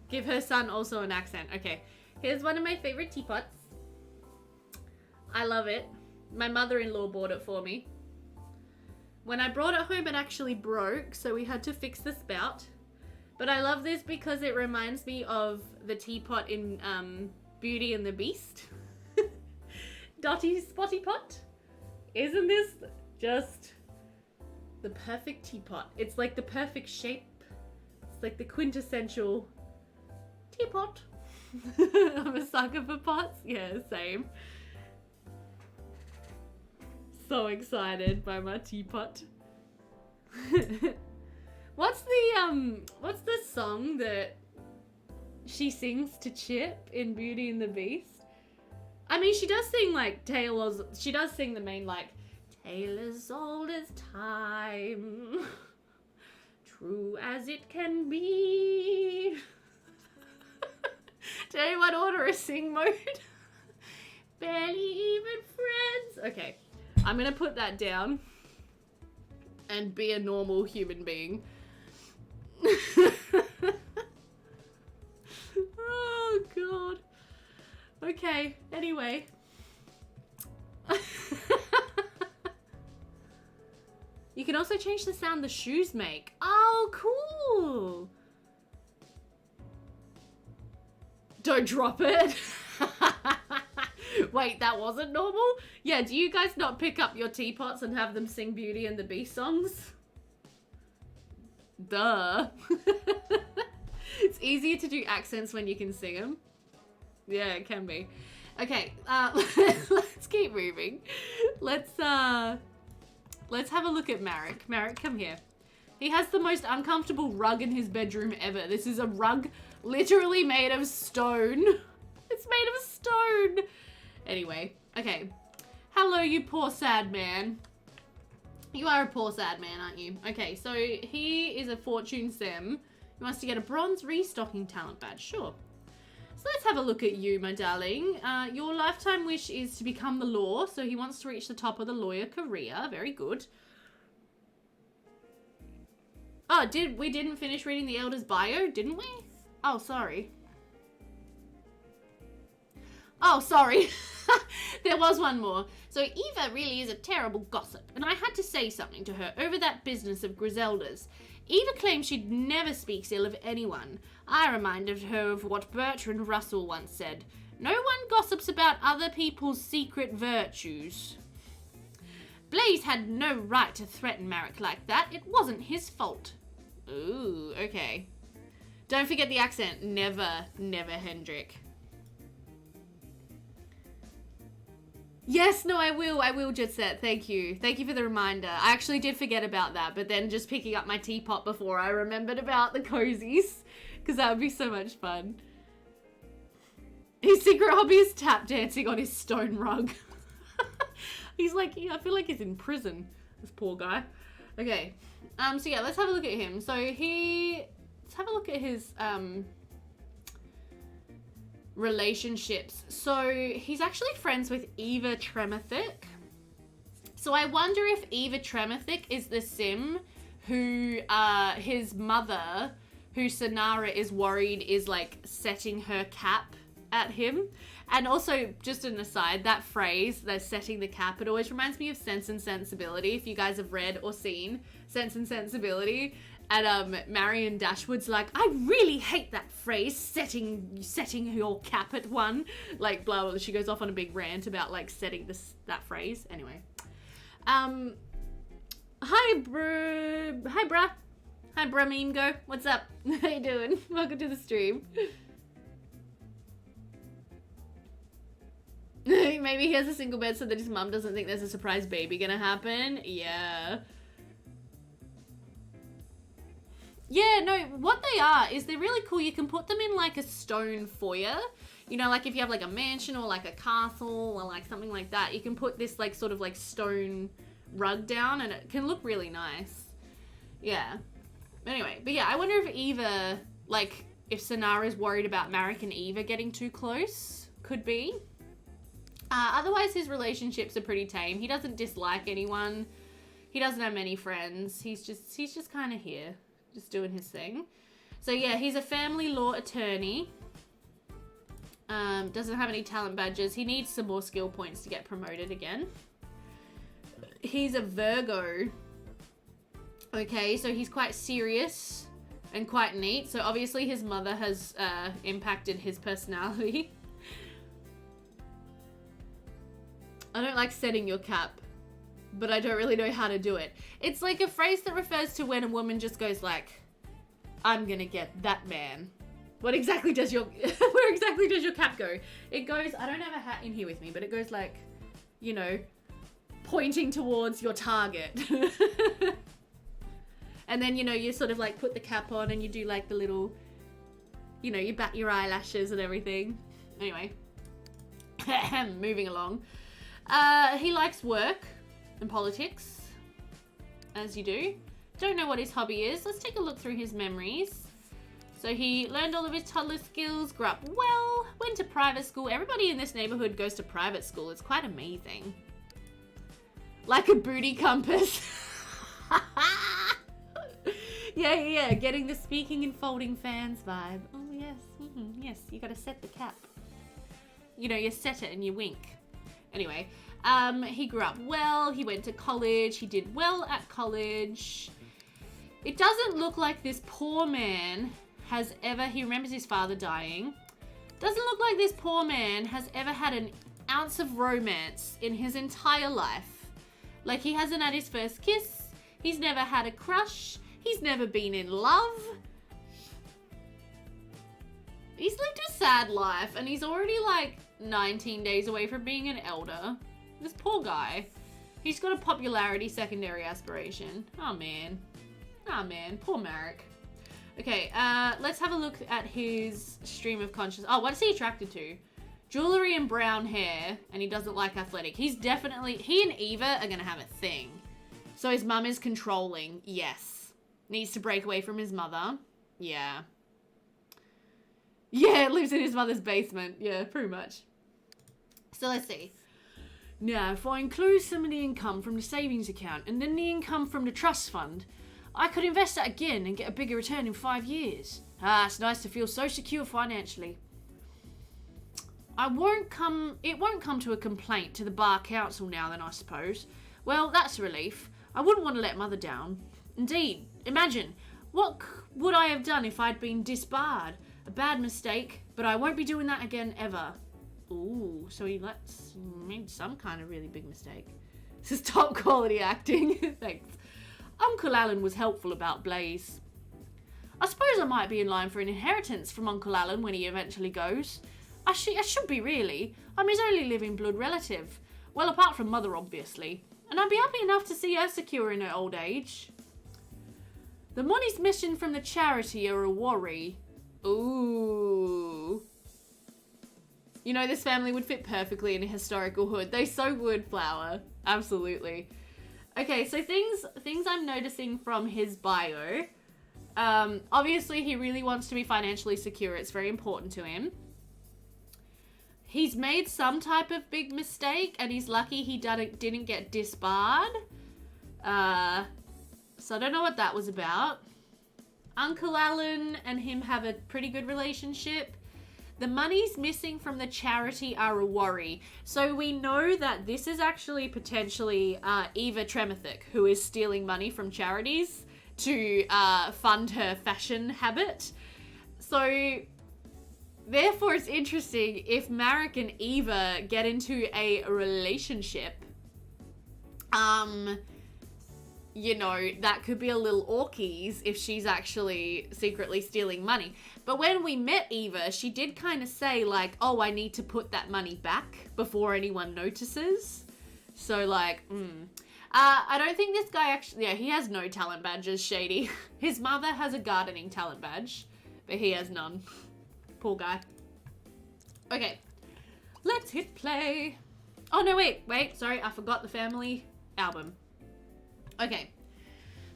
Give her son also an accent. Okay, here's one of my favorite teapots. I love it. My mother-in-law bought it for me. When I brought it home, it actually broke, so we had to fix the spout. But I love this because it reminds me of the teapot in Beauty and the Beast. Dotty Spotty Pot. Isn't this just the perfect teapot? It's like the perfect shape. It's like the quintessential teapot. I'm a sucker for pots. Yeah, same. So excited by my teapot. What's the song that she sings to Chip in Beauty and the Beast? I mean, she does sing like she does sing the main like tale as old as time, true as it can be. Did anyone order a sing mode? Barely even friends. Okay. I'm gonna put that down and be a normal human being. Oh, God. Okay, anyway. You can also change the sound the shoes make. Oh, cool. Don't drop it. Wait, that wasn't normal? Yeah, do you guys not pick up your teapots and have them sing Beauty and the Beast songs? Duh. It's easier to do accents when you can sing them. Yeah, it can be. Okay, let's keep moving. Let's have a look at Marek. Marek, come here. He has the most uncomfortable rug in his bedroom ever. This is a rug literally made of stone. It's made of stone. Anyway, okay. Hello, you poor sad man. You are a poor sad man, aren't you? Okay, so he is a fortune sim. He wants to get a bronze restocking talent badge. Sure. So let's have a look at you, my darling. Your lifetime wish is to become the law. So he wants to reach the top of the lawyer career. Very good. Oh, we didn't finish reading the Elder's bio, didn't we? Oh, sorry. Oh, sorry. There was one more. So Eva really is a terrible gossip, and I had to say something to her over that business of Griselda's. Eva claims she never speaks ill of anyone. I reminded her of what Bertrand Russell once said. No one gossips about other people's secret virtues. Blaze had no right to threaten Marek like that. It wasn't his fault. Ooh, okay. Don't forget the accent. Never, never Hendrik. Yes, no, I will, Jetset. Thank you. Thank you for the reminder. I actually did forget about that, but then just picking up my teapot before I remembered about the cozies, because that would be so much fun. His secret hobby is tap dancing on his stone rug. He's like, I feel like he's in prison, this poor guy. Okay, so yeah, let's have a look at him. Let's have a look at his, relationships. So he's actually friends with Eva Tremothick. So I wonder if Eva Tremothick is the sim who his mother, who Sonara is worried is like setting her cap at him. And also, just an aside, that phrase, they're setting the cap, it always reminds me of Sense and Sensibility. If you guys have read or seen Sense and Sensibility. And Marion Dashwood's like, I really hate that phrase, setting your cap at one. Like, blah, blah, blah. She goes off on a big rant about, like, setting that phrase. Anyway. Hi, bruh. Hi, Bramingo. What's up? How you doing? Welcome to the stream. Maybe he has a single bed so that his mum doesn't think there's a surprise baby gonna happen. Yeah. Yeah, no, what they are is they're really cool. You can put them in like a stone foyer. You know, like if you have like a mansion or like a castle or like something like that, you can put this like sort of like stone rug down and it can look really nice. Yeah. Anyway, but yeah, I wonder if Eva, like if Sonara's worried about Marek and Eva getting too close. Could be. Otherwise, his relationships are pretty tame. He doesn't dislike anyone. He doesn't have many friends. He's just kind of here. Just doing his thing. So yeah, he's a family law attorney. Doesn't have any talent badges. He needs some more skill points to get promoted again. He's a Virgo. Okay, so he's quite serious and quite neat. So obviously his mother has impacted his personality. I don't like setting your cap, but I don't really know how to do it. It's like a phrase that refers to when a woman just goes like, I'm gonna get that man. What exactly does your, where exactly does your cap go? It goes, I don't have a hat in here with me, but it goes like, you know, pointing towards your target. And then, you know, you sort of like put the cap on and you do like the little, you know, you bat your eyelashes and everything. Anyway, moving along. He likes work and politics, as you do. Don't know what his hobby is. Let's take a look through his memories. So he learned all of his toddler skills, grew up well, went to private school. Everybody in this neighborhood goes to private school. It's quite amazing. Like a booty compass. Yeah, getting the speaking and folding fans vibe. Oh, yes, yes, you gotta set the cap. You know, you set it and you wink. Anyway, he grew up well, he went to college, he did well at college. It doesn't look like this poor man has ever, he remembers his father dying. Doesn't look like this poor man has ever had an ounce of romance in his entire life. Like, he hasn't had his first kiss, he's never had a crush, he's never been in love. He's lived a sad life, and he's already like 19 days away from being an elder. This poor guy. He's got a popularity secondary aspiration. Oh man. Oh man, poor Marek. Okay, let's have a look at his stream of consciousness. Oh, what's he attracted to? Jewelry and brown hair, and he doesn't like athletic. He's definitely, he and Eva are gonna have a thing. So his mum is controlling, yes. Needs to break away from his mother, yeah. Yeah, lives in his mother's basement, yeah, pretty much. So let's see. Now, if I include some of the income from the savings account and then the income from the trust fund, I could invest that again and get a bigger return in 5 years. Ah, it's nice to feel so secure financially. It won't come to a complaint to the bar council now then, I suppose. Well, that's a relief. I wouldn't want to let Mother down. Indeed, imagine, what would I have done if I'd been disbarred? A bad mistake, but I won't be doing that again ever. Ooh, so he made some kind of really big mistake. This is top quality acting. Thanks. Uncle Alan was helpful about Blaze. I suppose I might be in line for an inheritance from Uncle Alan when he eventually goes. I should be, really. I'm his only living blood relative. Well, apart from Mother, obviously. And I'd be happy enough to see her secure in her old age. The money's missing from the charity are a worry. Ooh. You know, this family would fit perfectly in a historical hood. They so would, Flower. Absolutely. Okay, so things I'm noticing from his bio. Obviously, he really wants to be financially secure. It's very important to him. He's made some type of big mistake, and he's lucky he didn't get disbarred. So I don't know what that was about. Uncle Alan and him have a pretty good relationship. The money's missing from the charity are a worry. So we know that this is actually potentially Eva Tremethik, who is stealing money from charities to fund her fashion habit. So therefore it's interesting if Marek and Eva get into a relationship. You know, that could be a little orkies if she's actually secretly stealing money. But when we met Eva, she did kind of say like, oh, I need to put that money back before anyone notices. So like, I don't think this guy actually, yeah, he has no talent badges, Shady. His mother has a gardening talent badge, but he has none. Poor guy. Okay, let's hit play. Oh no, wait, sorry, I forgot the family album. Okay,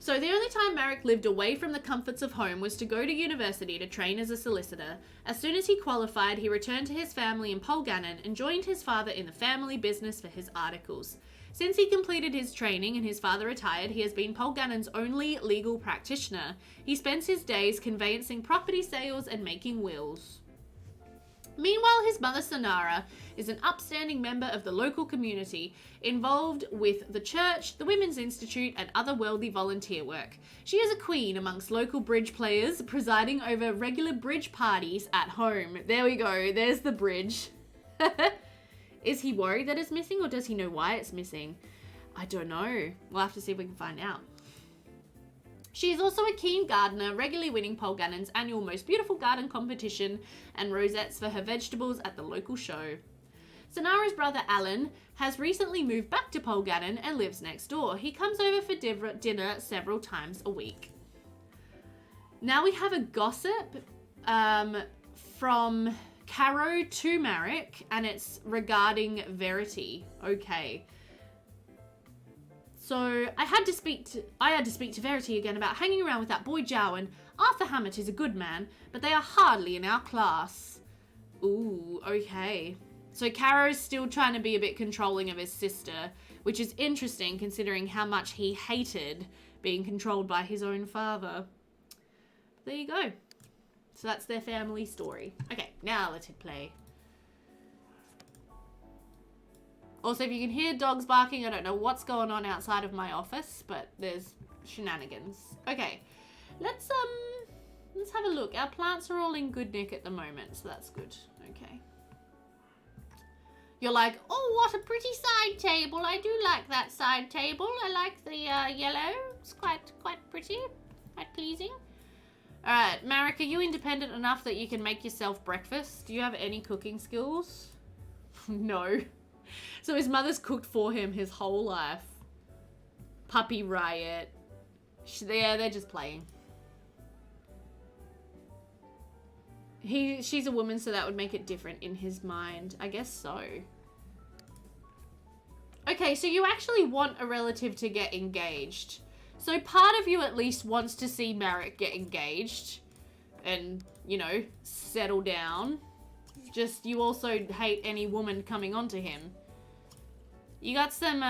so the only time Marek lived away from the comforts of home was to go to university to train as a solicitor. As soon as he qualified, he returned to his family in Polgannon and joined his father in the family business for his articles. Since he completed his training and his father retired, he has been Polgannon's only legal practitioner. He spends his days conveyancing property sales and making wills. Meanwhile, his mother Sonara is an upstanding member of the local community, involved with the church, the Women's Institute, and other worldly volunteer work. She is a queen amongst local bridge players, presiding over regular bridge parties at home. There we go, there's the bridge. Is he worried that it's missing, or does he know why it's missing? I don't know. We'll have to see if we can find out. She is also a keen gardener, regularly winning Polgannon's annual Most Beautiful Garden competition and rosettes for her vegetables at the local show. Sonara's brother Alan has recently moved back to Polgannon and lives next door. He comes over for dinner several times a week. Now we have a gossip from Carrow to Marek, and it's regarding Verity. Okay. So I had to speak to Verity again about hanging around with that boy Jowan. Arthur Hammett is a good man, but they are hardly in our class. Ooh, okay. So Carrow's still trying to be a bit controlling of his sister, which is interesting considering how much he hated being controlled by his own father. But there you go. So that's their family story. Okay, now let's hit play. Also, if you can hear dogs barking, I don't know what's going on outside of my office, but there's shenanigans. Okay, let's have a look. Our plants are all in good nick at the moment, so that's good. Okay. You're like, oh, what a pretty side table. I do like that side table. I like the yellow. It's quite pretty, quite pleasing. All right, Marek, are you independent enough that you can make yourself breakfast? Do you have any cooking skills? No. So his mother's cooked for him his whole life. Puppy riot. Yeah, they're just playing. She's a woman, so that would make it different in his mind. I guess so. Okay, so you actually want a relative to get engaged. So part of you at least wants to see Marek get engaged and, you know, settle down. Just you also hate any woman coming onto him. You got some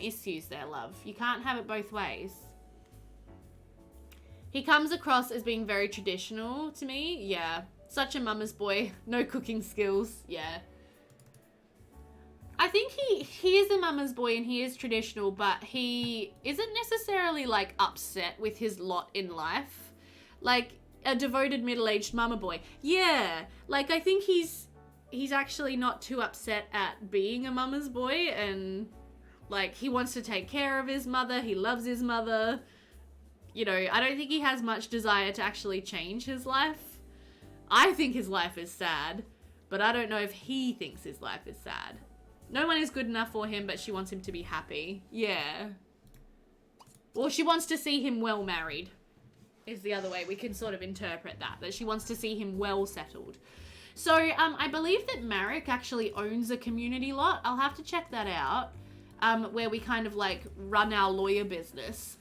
issues there, love. You can't have it both ways. He comes across as being very traditional to me. Yeah. Such a mama's boy. No cooking skills. Yeah. I think he is a mama's boy and he is traditional, but he isn't necessarily, like, upset with his lot in life. Like, a devoted middle-aged mama boy. Yeah. Like, I think he's actually not too upset at being a mama's boy, and, like, he wants to take care of his mother. He loves his mother. You know, I don't think he has much desire to actually change his life. I think his life is sad, but I don't know if he thinks his life is sad. No one is good enough for him, but she wants him to be happy. Yeah. Well, she wants to see him well married, is the other way we can sort of interpret that. That she wants to see him well settled. So, I believe that Marek actually owns a community lot. I'll have to check that out, where we kind of, like, run our lawyer business.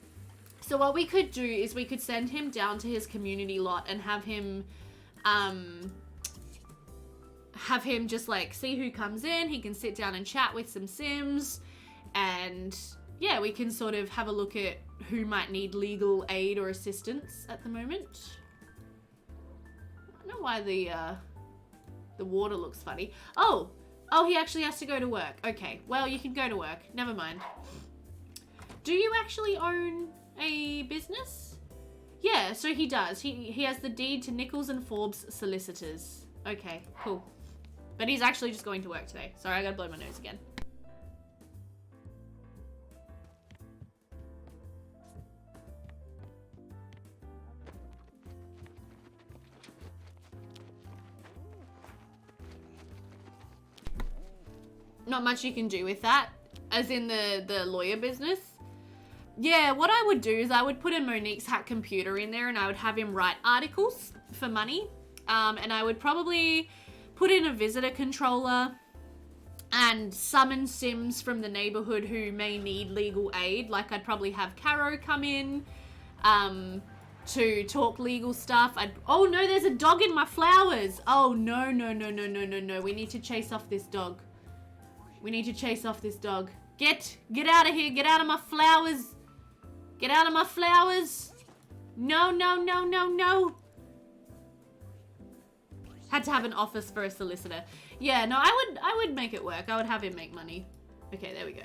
So what we could do is we could send him down to his community lot and have him just, like, see who comes in. He can sit down and chat with some Sims, and yeah, we can sort of have a look at who might need legal aid or assistance at the moment. I don't know why the water looks funny. Oh, he actually has to go to work. Okay, well, you can go to work. Never mind. Do you actually own a business? Yeah, so he does. He has the deed to Nichols and Forbes solicitors. Okay, cool. But he's actually just going to work today. Sorry, I gotta blow my nose again. Not much you can do with that, as in the lawyer business. Yeah, what I would do is I would put a Monique's Hack computer in there and I would have him write articles for money. And I would probably put in a visitor controller and summon Sims from the neighborhood who may need legal aid. Like, I'd probably have Carrow come in to talk legal stuff. Oh no, there's a dog in my flowers. Oh no. We need to chase off this dog. We need to chase off this dog. Get out of here. Get out of my flowers. Get out of my flowers. No. Had to have an office for a solicitor. Yeah, no, I would make it work. I would have him make money. Okay, there we go.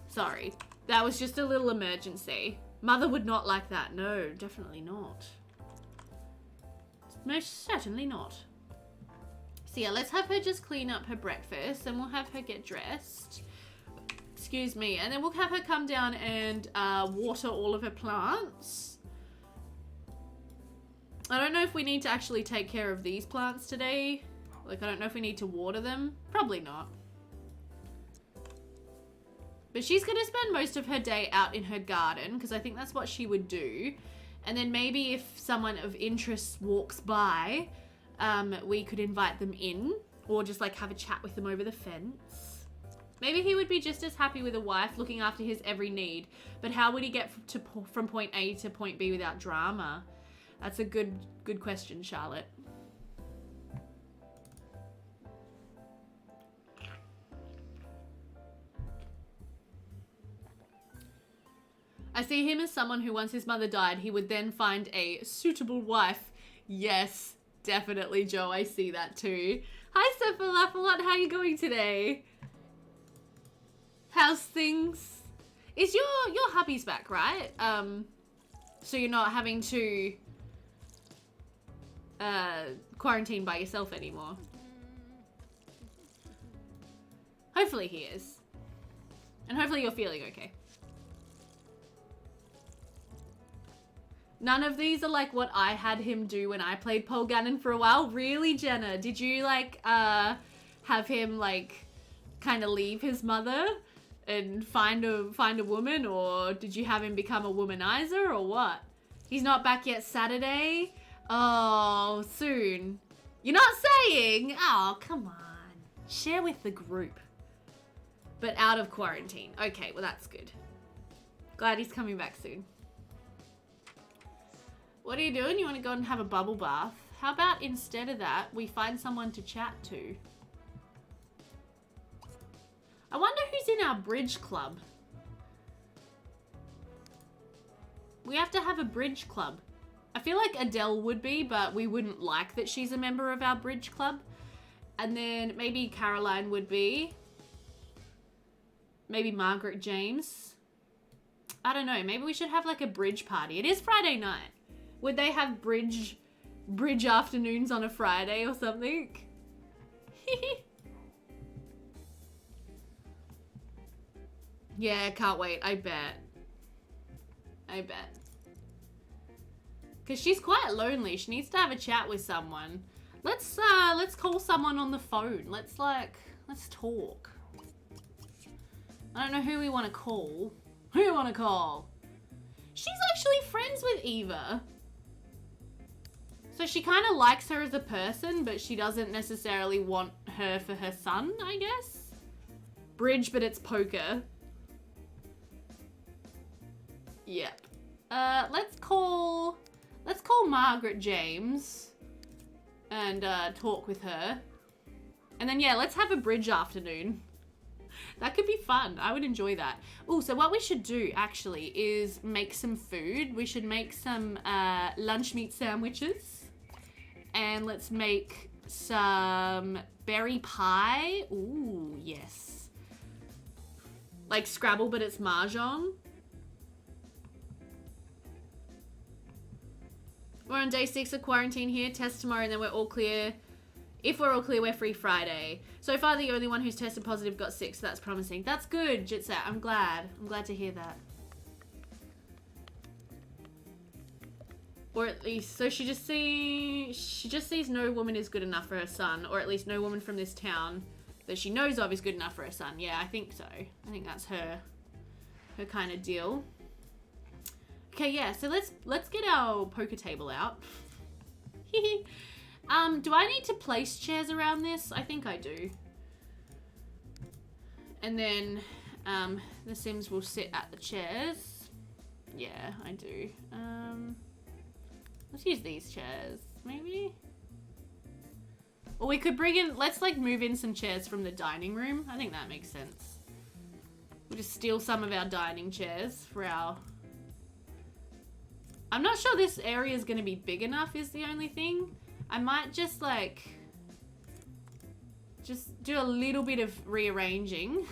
Sorry. That was just a little emergency. Mother would not like that. No, definitely not. Most certainly not. So yeah, let's have her just clean up her breakfast and we'll have her get dressed. Excuse me. And then we'll have her come down and water all of her plants. I don't know if we need to actually take care of these plants today. Like, I don't know if we need to water them. Probably not. But she's going to spend most of her day out in her garden because I think that's what she would do. And then maybe if someone of interest walks by, we could invite them in or just like have a chat with them over the fence. Maybe he would be just as happy with a wife looking after his every need. But how would he get from point A to point B without drama? That's a good question, Charlotte. I see him as someone who, once his mother died, he would then find a suitable wife. Yes, definitely, Joe. I see that too. Hi, Steph Laugh a Lot. How are you going today? How's things? Is your hubby's back, right? So you're not having to quarantine by yourself anymore. Hopefully he is. And hopefully you're feeling okay. None of these are like what I had him do when I played Polgannon for a while. Really, Jenna? Did you like have him like kind of leave his mother and find a woman, or did you have him become a womanizer, or what? He's not back yet Saturday? Oh, soon. You're not saying? Oh, come on. Share with the group. But out of quarantine. Okay, well that's good. Glad he's coming back soon. What are you doing? You want to go and have a bubble bath? How about instead of that, we find someone to chat to? I wonder who's in our bridge club. We have to have a bridge club. I feel like Adele would be, but we wouldn't like that she's a member of our bridge club. And then maybe Caroline would be. Maybe Margaret James. I don't know. Maybe we should have like a bridge party. It is Friday night. Would they have bridge afternoons on a Friday or something? Yeah, can't wait. I bet. Because she's quite lonely. She needs to have a chat with someone. Let's call someone on the phone. Let's talk. I don't know who we want to call. Who do you want to call? She's actually friends with Eva. So she kind of likes her as a person, but she doesn't necessarily want her for her son, I guess. Bridge, but it's poker. Yep. Let's call Margaret James and talk with her. And then yeah, let's have a bridge afternoon. That could be fun. I would enjoy that. Oh, so what we should do actually is make some food. We should make some lunch meat sandwiches. And let's make some berry pie. Ooh, yes. Like Scrabble, but it's Mahjong. We're on day 6 of quarantine here. Test tomorrow and then we're all clear. If we're all clear, we're free Friday. So far, the only one who's tested positive got 6. So that's promising. That's good, Jitset. I'm glad. I'm glad to hear that. Or at least, so she just sees no woman is good enough for her son, or at least no woman from this town that she knows of is good enough for her son. Yeah, I think so. I think that's her kind of deal. Okay, yeah. So let's get our poker table out. Do I need to place chairs around this? I think I do. And then the Sims will sit at the chairs. Yeah, I do. Let's use these chairs, maybe? Or we could bring in, let's like move in some chairs from the dining room. I think that makes sense. We'll just steal some of our dining chairs for our... I'm not sure this area is going to be big enough is the only thing. I might just like... just do a little bit of rearranging.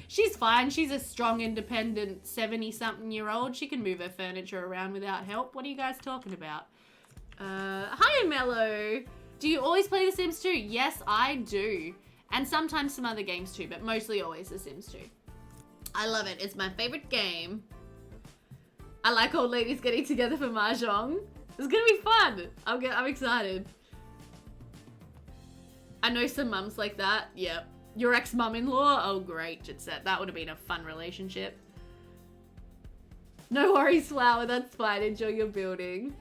She's fine. She's a strong, independent 70-something-year-old. She can move her furniture around without help. What are you guys talking about? Hiya, Mello. Do you always play The Sims 2? Yes, I do. And sometimes some other games too, but mostly always The Sims 2. I love it. It's my favorite game. I like old ladies getting together for Mahjong. It's gonna be fun. I'm excited. I know some mums like that. Yep. Your ex-mum-in-law? Oh, great, Jitset. That would have been a fun relationship. No worries, Flower. That's fine. Enjoy your building.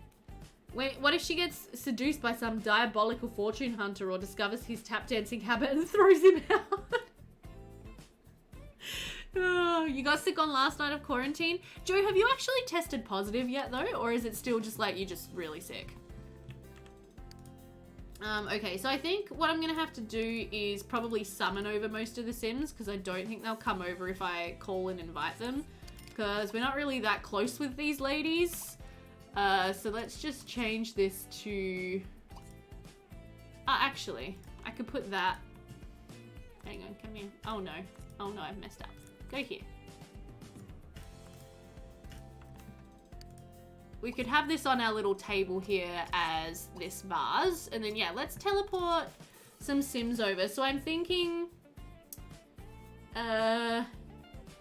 Wait, what if she gets seduced by some diabolical fortune hunter or discovers his tap dancing habit and throws him out? Oh, you got sick on last night of quarantine? Joe, have you actually tested positive yet, though? Or is it still just like you're just really sick? Okay, so I think what I'm gonna have to do is probably summon over most of the Sims because I don't think they'll come over if I call and invite them. because we're not really that close with these ladies. So let's just change this to... actually, I could put that... Hang on, come here. Oh no. Oh no, I've messed up. Go here. We could have this on our little table here as this vase. And then, yeah, let's teleport some Sims over. So I'm thinking...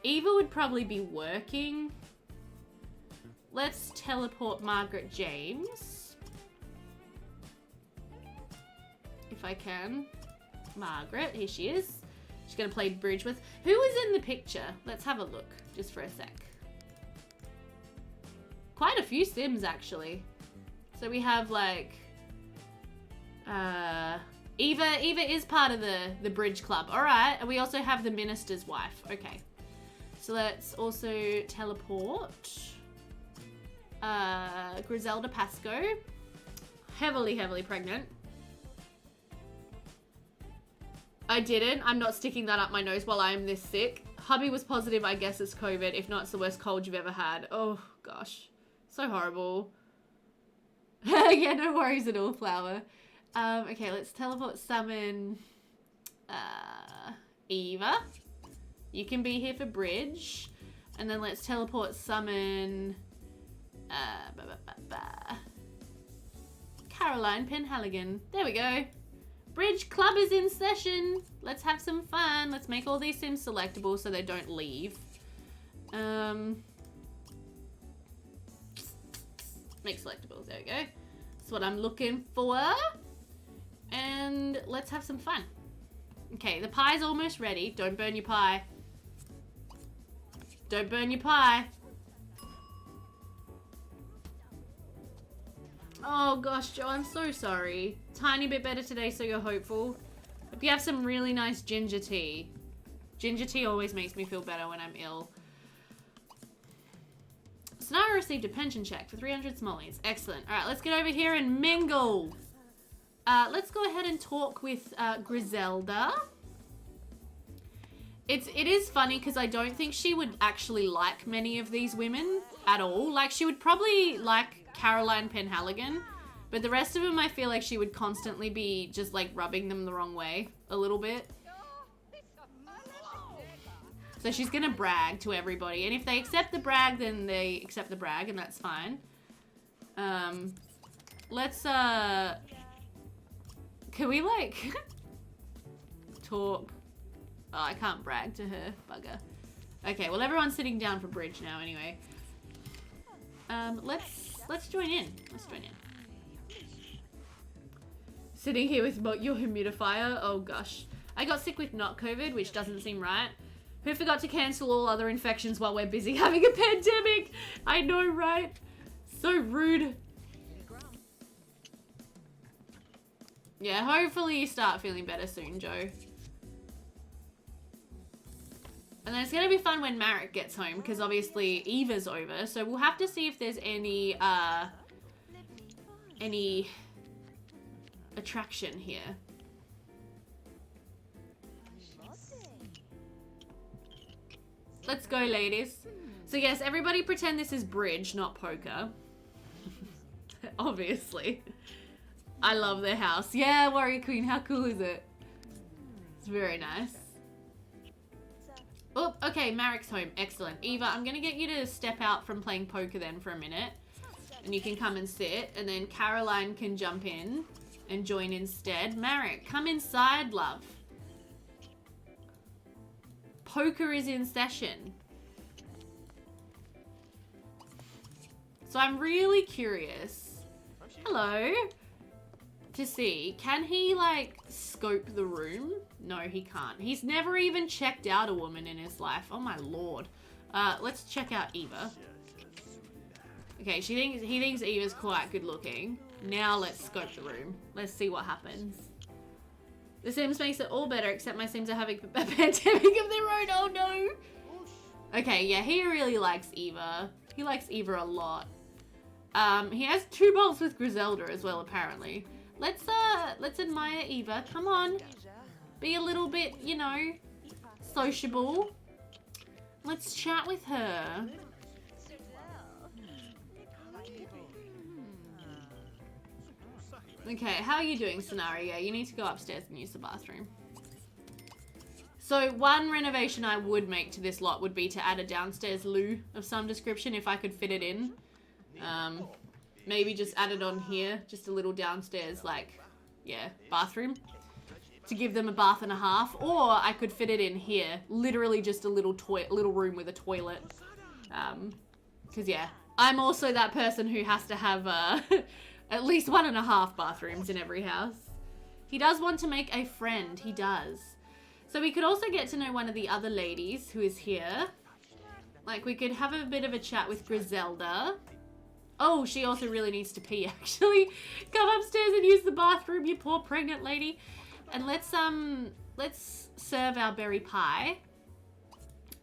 Eva would probably be working. Let's teleport Margaret James. If I can. Margaret, here she is. She's gonna play bridge with... Who is in the picture? Let's have a look, just for a sec. Quite a few Sims, actually. So we have, like... Eva is part of the bridge club. Alright, and we also have the minister's wife. Okay. So let's also teleport... Griselda Pasco. Heavily pregnant. I didn't. I'm not sticking that up my nose while I'm this sick. Hubby was positive. I guess it's COVID. If not, it's the worst cold you've ever had. Oh, gosh. So horrible. Yeah, no worries at all, Flower. Okay, let's teleport summon Eva. You can be here for bridge. And then let's teleport summon Carrow Penhaligan. There we go. Bridge club is in session. Let's have some fun. Let's make all these Sims selectable so they don't leave. Make selectables. There we go. That's what I'm looking for. And let's have some fun. Okay, the pie's almost ready. Don't burn your pie. Don't burn your pie. Oh gosh, Joe, I'm so sorry. Tiny bit better today, so you're hopeful. Hope you have some really nice ginger tea. Ginger tea always makes me feel better when I'm ill. Sonara received a pension check for 300 smollies. Excellent. All right, let's get over here and mingle. Let's go ahead and talk with Griselda. It is funny because I don't think she would actually like many of these women at all. Like, she would probably like Carrow Penhaligan, but the rest of them I feel like she would constantly be just like rubbing them the wrong way a little bit. So she's gonna brag to everybody, and if they accept the brag, then they accept the brag, and that's fine. Let's can we like talk? Oh, I can't brag to her, bugger. Okay, well everyone's sitting down for bridge now anyway. Let's join in. Let's join in. Sitting here with your humidifier. Oh gosh. I got sick with not COVID, which doesn't seem right. Who forgot to cancel all other infections while we're busy having a pandemic? I know, right? So rude. Yeah, hopefully you start feeling better soon, Joe. And then it's going to be fun when Marek gets home, because obviously Eva's over. So we'll have to see if there's any attraction here. Let's go, ladies. So yes, everybody pretend this is bridge, not poker. Obviously. I love their house. Yeah, Warrior Queen, how cool is it? It's very nice. Oh, okay, Marek's home. Excellent. Eva, I'm going to get you to step out from playing poker then for a minute. And you can come and sit. And then Caroline can jump in and join instead. Marek, come inside, love. Poker is in session. So I'm really curious. Hello. To see, can he like scope the room? No, he can't. He's never even checked out a woman in his life. Oh my lord. Let's check out Eva. Okay, he thinks Eva's quite good looking. Now let's scope the room. Let's see what happens. The Sims makes it all better, except my Sims are having a pandemic of their own. Oh no. Okay, yeah, he really likes Eva. He likes Eva a lot. He has 2 bolts with Griselda as well, apparently. Let's admire Eva. Come on. Be a little bit, you know, sociable. Let's chat with her. Okay, how are you doing, Scenario? You need to go upstairs and use the bathroom. So one renovation I would make to this lot would be to add a downstairs loo of some description if I could fit it in. Maybe just add it on here, just a little downstairs, like, yeah, bathroom. To give them a bath and a half, or I could fit it in here, literally just a little room with a toilet. Cause yeah, I'm also that person who has to have at least 1.5 bathrooms in every house. He does want to make a friend, he does. So we could also get to know one of the other ladies who is here. Like we could have a bit of a chat with Griselda. Oh, she also really needs to pee actually. Come upstairs and use the bathroom, you poor pregnant lady. And let's serve our berry pie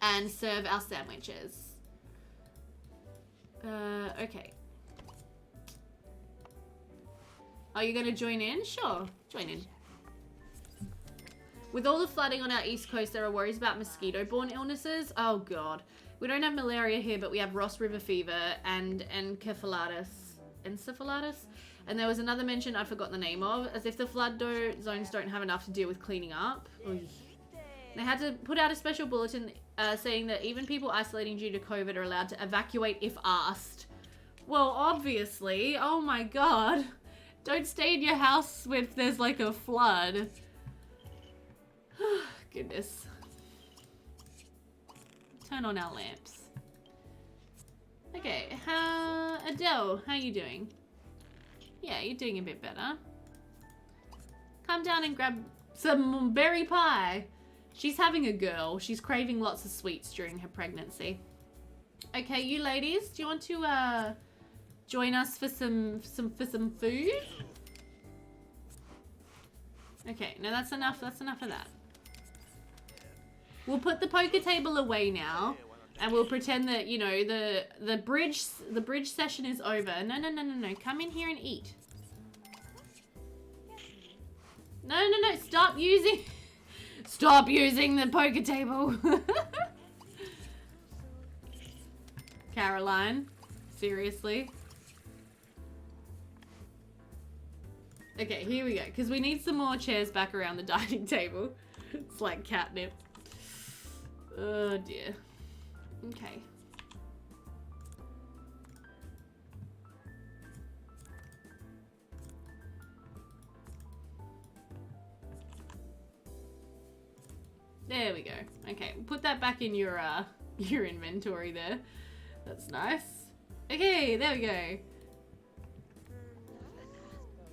and serve our sandwiches. Okay. Are you gonna join in? Sure, join in. With all the flooding on our east coast, there are worries about mosquito-borne illnesses. Oh god. We don't have malaria here, but we have Ross River fever and encephalitis. And there was another mention I'd forgotten the name of, as if the flood zones don't have enough to deal with cleaning up. Oy. They had to put out a special bulletin saying that even people isolating due to COVID are allowed to evacuate if asked. Well, obviously. Oh my god. Don't stay in your house if there's like a flood. Goodness. Turn on our lamps. Okay, Adele, how you doing? Yeah, you're doing a bit better. Come down and grab some berry pie. She's having a girl. She's craving lots of sweets during her pregnancy. Okay, you ladies, do you want to join us for some food? Okay, no, that's enough. That's enough of that. We'll put the poker table away now, and we'll pretend that, you know, the bridge session is over. No. Come in here and eat. No. Stop using the poker table. Caroline, seriously. Okay, here we go. Because we need some more chairs back around the dining table. It's like catnip. Oh dear. Okay. There we go. Okay, we'll put that back in your inventory there. That's nice. Okay, there we go.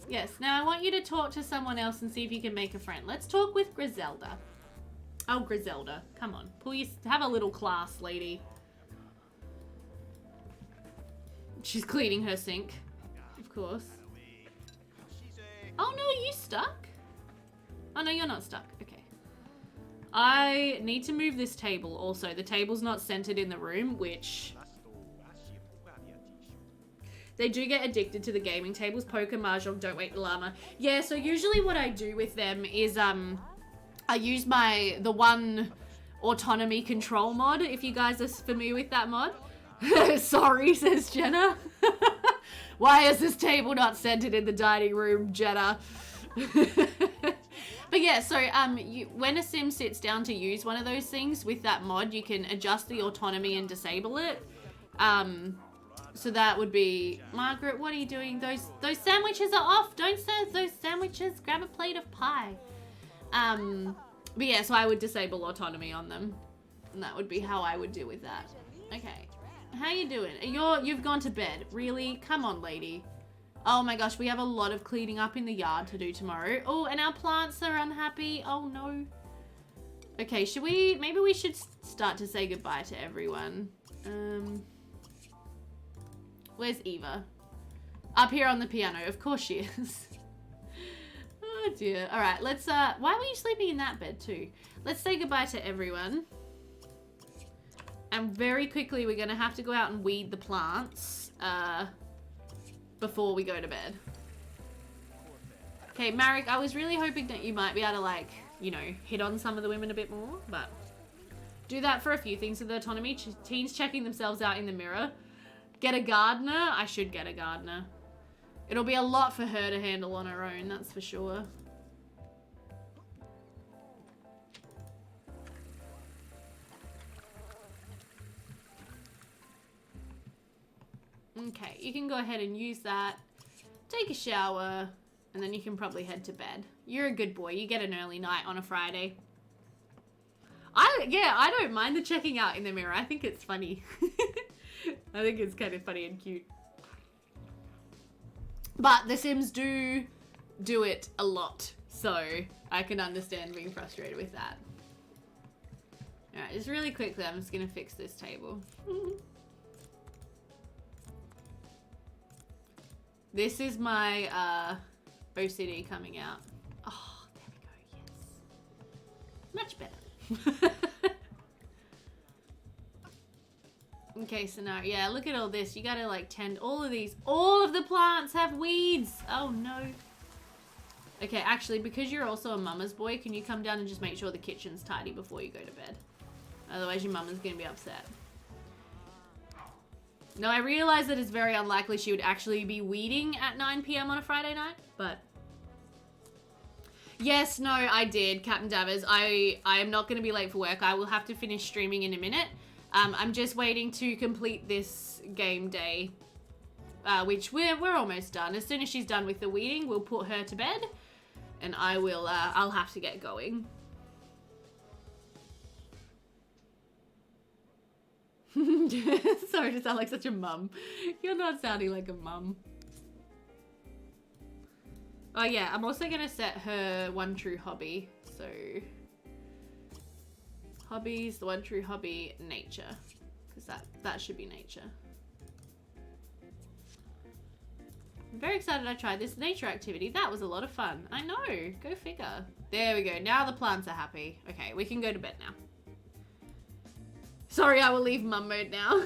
Yes, now I want you to talk to someone else and see if you can make a friend. Let's talk with Griselda. Oh, Griselda, come on. Please have a little class, lady. She's cleaning her sink, of course. Oh no, are you stuck? Oh no, you're not stuck. Okay. I need to move this table also. The table's not centered in the room, which... They do get addicted to the gaming tables. Poker, mahjong, don't wake the llama. Yeah, so usually what I do with them is I use the one autonomy control mod, if you guys are familiar with that mod. Sorry, says Jenna. Why is this table not centered in the dining room, Jenna? But yeah, so when a sim sits down to use one of those things with that mod, you can adjust the autonomy and disable it. So that would be... Margaret, what are you doing? Those sandwiches are off. Don't serve those sandwiches. Grab a plate of pie. But yeah, so I would disable autonomy on them. And that would be how I would deal with that. Okay. How you doing? You've gone to bed. Really? Come on, lady. Oh my gosh, we have a lot of cleaning up in the yard to do tomorrow. Oh, and our plants are unhappy. Oh no. Okay, maybe we should start to say goodbye to everyone. Where's Eva? Up here on the piano. Of course she is. Oh dear. All right, let's, why were you sleeping in that bed too? Let's say goodbye to everyone. And very quickly, we're gonna have to go out and weed the plants, before we go to bed. Okay, Marek, I was really hoping that you might be able to, like, you know, hit on some of the women a bit more, but Do that for a few things with autonomy. Teens checking themselves out in the mirror. Get a gardener. I should get a gardener. It'll be a lot for her to handle on her own, that's for sure. Okay, you can go ahead and use that. Take a shower, and then you can probably head to bed. You're a good boy. You get an early night on a Friday. I don't mind the checking out in the mirror. I think it's funny. I think it's kind of funny and cute. But The Sims do it a lot, so I can understand being frustrated with that. Alright, just really quickly, I'm just gonna fix this table. This is my OCD coming out. Oh, there we go, yes. Much better. Okay, so now, yeah, look at all this. You gotta like tend all of these. All of the plants have weeds. Oh no. Okay, actually, because you're also a mama's boy, can you come down and just make sure the kitchen's tidy before you go to bed? Otherwise your mama's gonna be upset. No, I realize that it's very unlikely she would actually be weeding at 9 PM on a Friday night, but... Yes, no, I did, Captain Dabbers. I am not going to be late for work. I will have to finish streaming in a minute. I'm just waiting to complete this game day, which we're almost done. As soon as she's done with the weeding, we'll put her to bed, and I'll have to get going. Sorry to sound like such a mum. You're not sounding like a mum. Oh yeah, I'm also gonna set her one true hobby. So, hobbies, the one true hobby, nature. Because that should be nature. I'm very excited I tried this nature activity. That was a lot of fun. I know, go figure. There we go, now the plants are happy. Okay, we can go to bed now. Sorry, I will leave mum mode now. A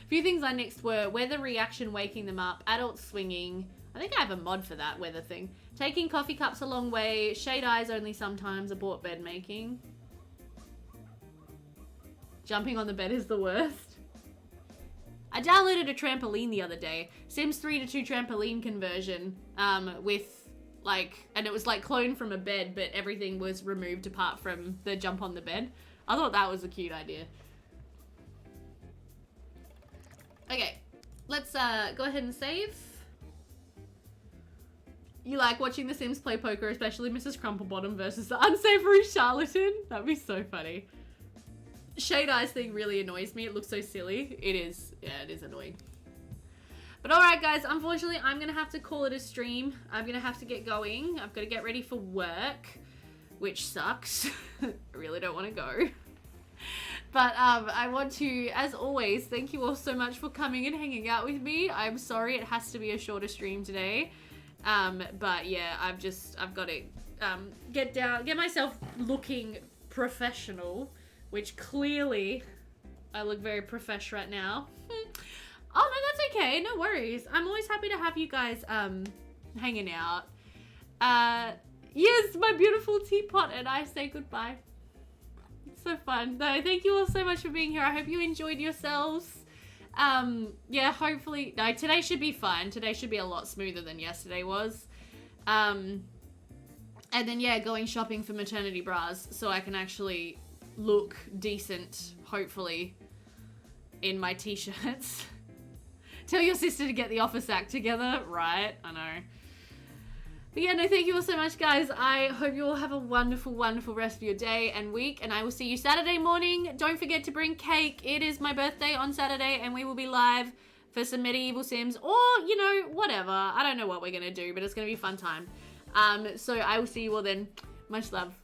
few things I nixed were weather reaction, waking them up, adult swinging. I think I have a mod for that weather thing. Taking coffee cups a long way, shade eyes only sometimes, abort bed making. Jumping on the bed is the worst. I downloaded a trampoline the other day. Sims 3 to 2 trampoline conversion with like, and it was like cloned from a bed, but everything was removed apart from the jump on the bed. I thought that was a cute idea. Okay, let's go ahead and save. You like watching The Sims play poker, especially Mrs. Crumplebottom versus the unsavory charlatan? That'd be so funny. Shade eyes thing really annoys me. It looks so silly. It is. Yeah, it is annoying. But alright guys, unfortunately I'm going to have to call it a stream. I'm going to have to get going. I've got to get ready for work, which sucks. I really don't want to go. But I want to, as always, thank you all so much for coming and hanging out with me. I'm sorry it has to be a shorter stream today. But yeah, I've got to get myself looking professional, which clearly I look very profesh right now. Oh no, that's okay, no worries. I'm always happy to have you guys hanging out. Yes, my beautiful teapot, and I say goodbye. It's so fun. No, thank you all so much for being here. I hope you enjoyed yourselves. Yeah, hopefully, no, today should be fun. Today should be a lot smoother than yesterday was. And then, yeah, going shopping for maternity bras so I can actually look decent, hopefully, in my t-shirts. Tell your sister to get the office act together. Right, I know. But yeah, no, thank you all so much, guys. I hope you all have a wonderful, wonderful rest of your day and week, and I will see you Saturday morning. Don't forget to bring cake. It is my birthday on Saturday, and we will be live for some medieval Sims, or, you know, whatever. I don't know what we're going to do, but it's going to be a fun time. So I will see you all then. Much love.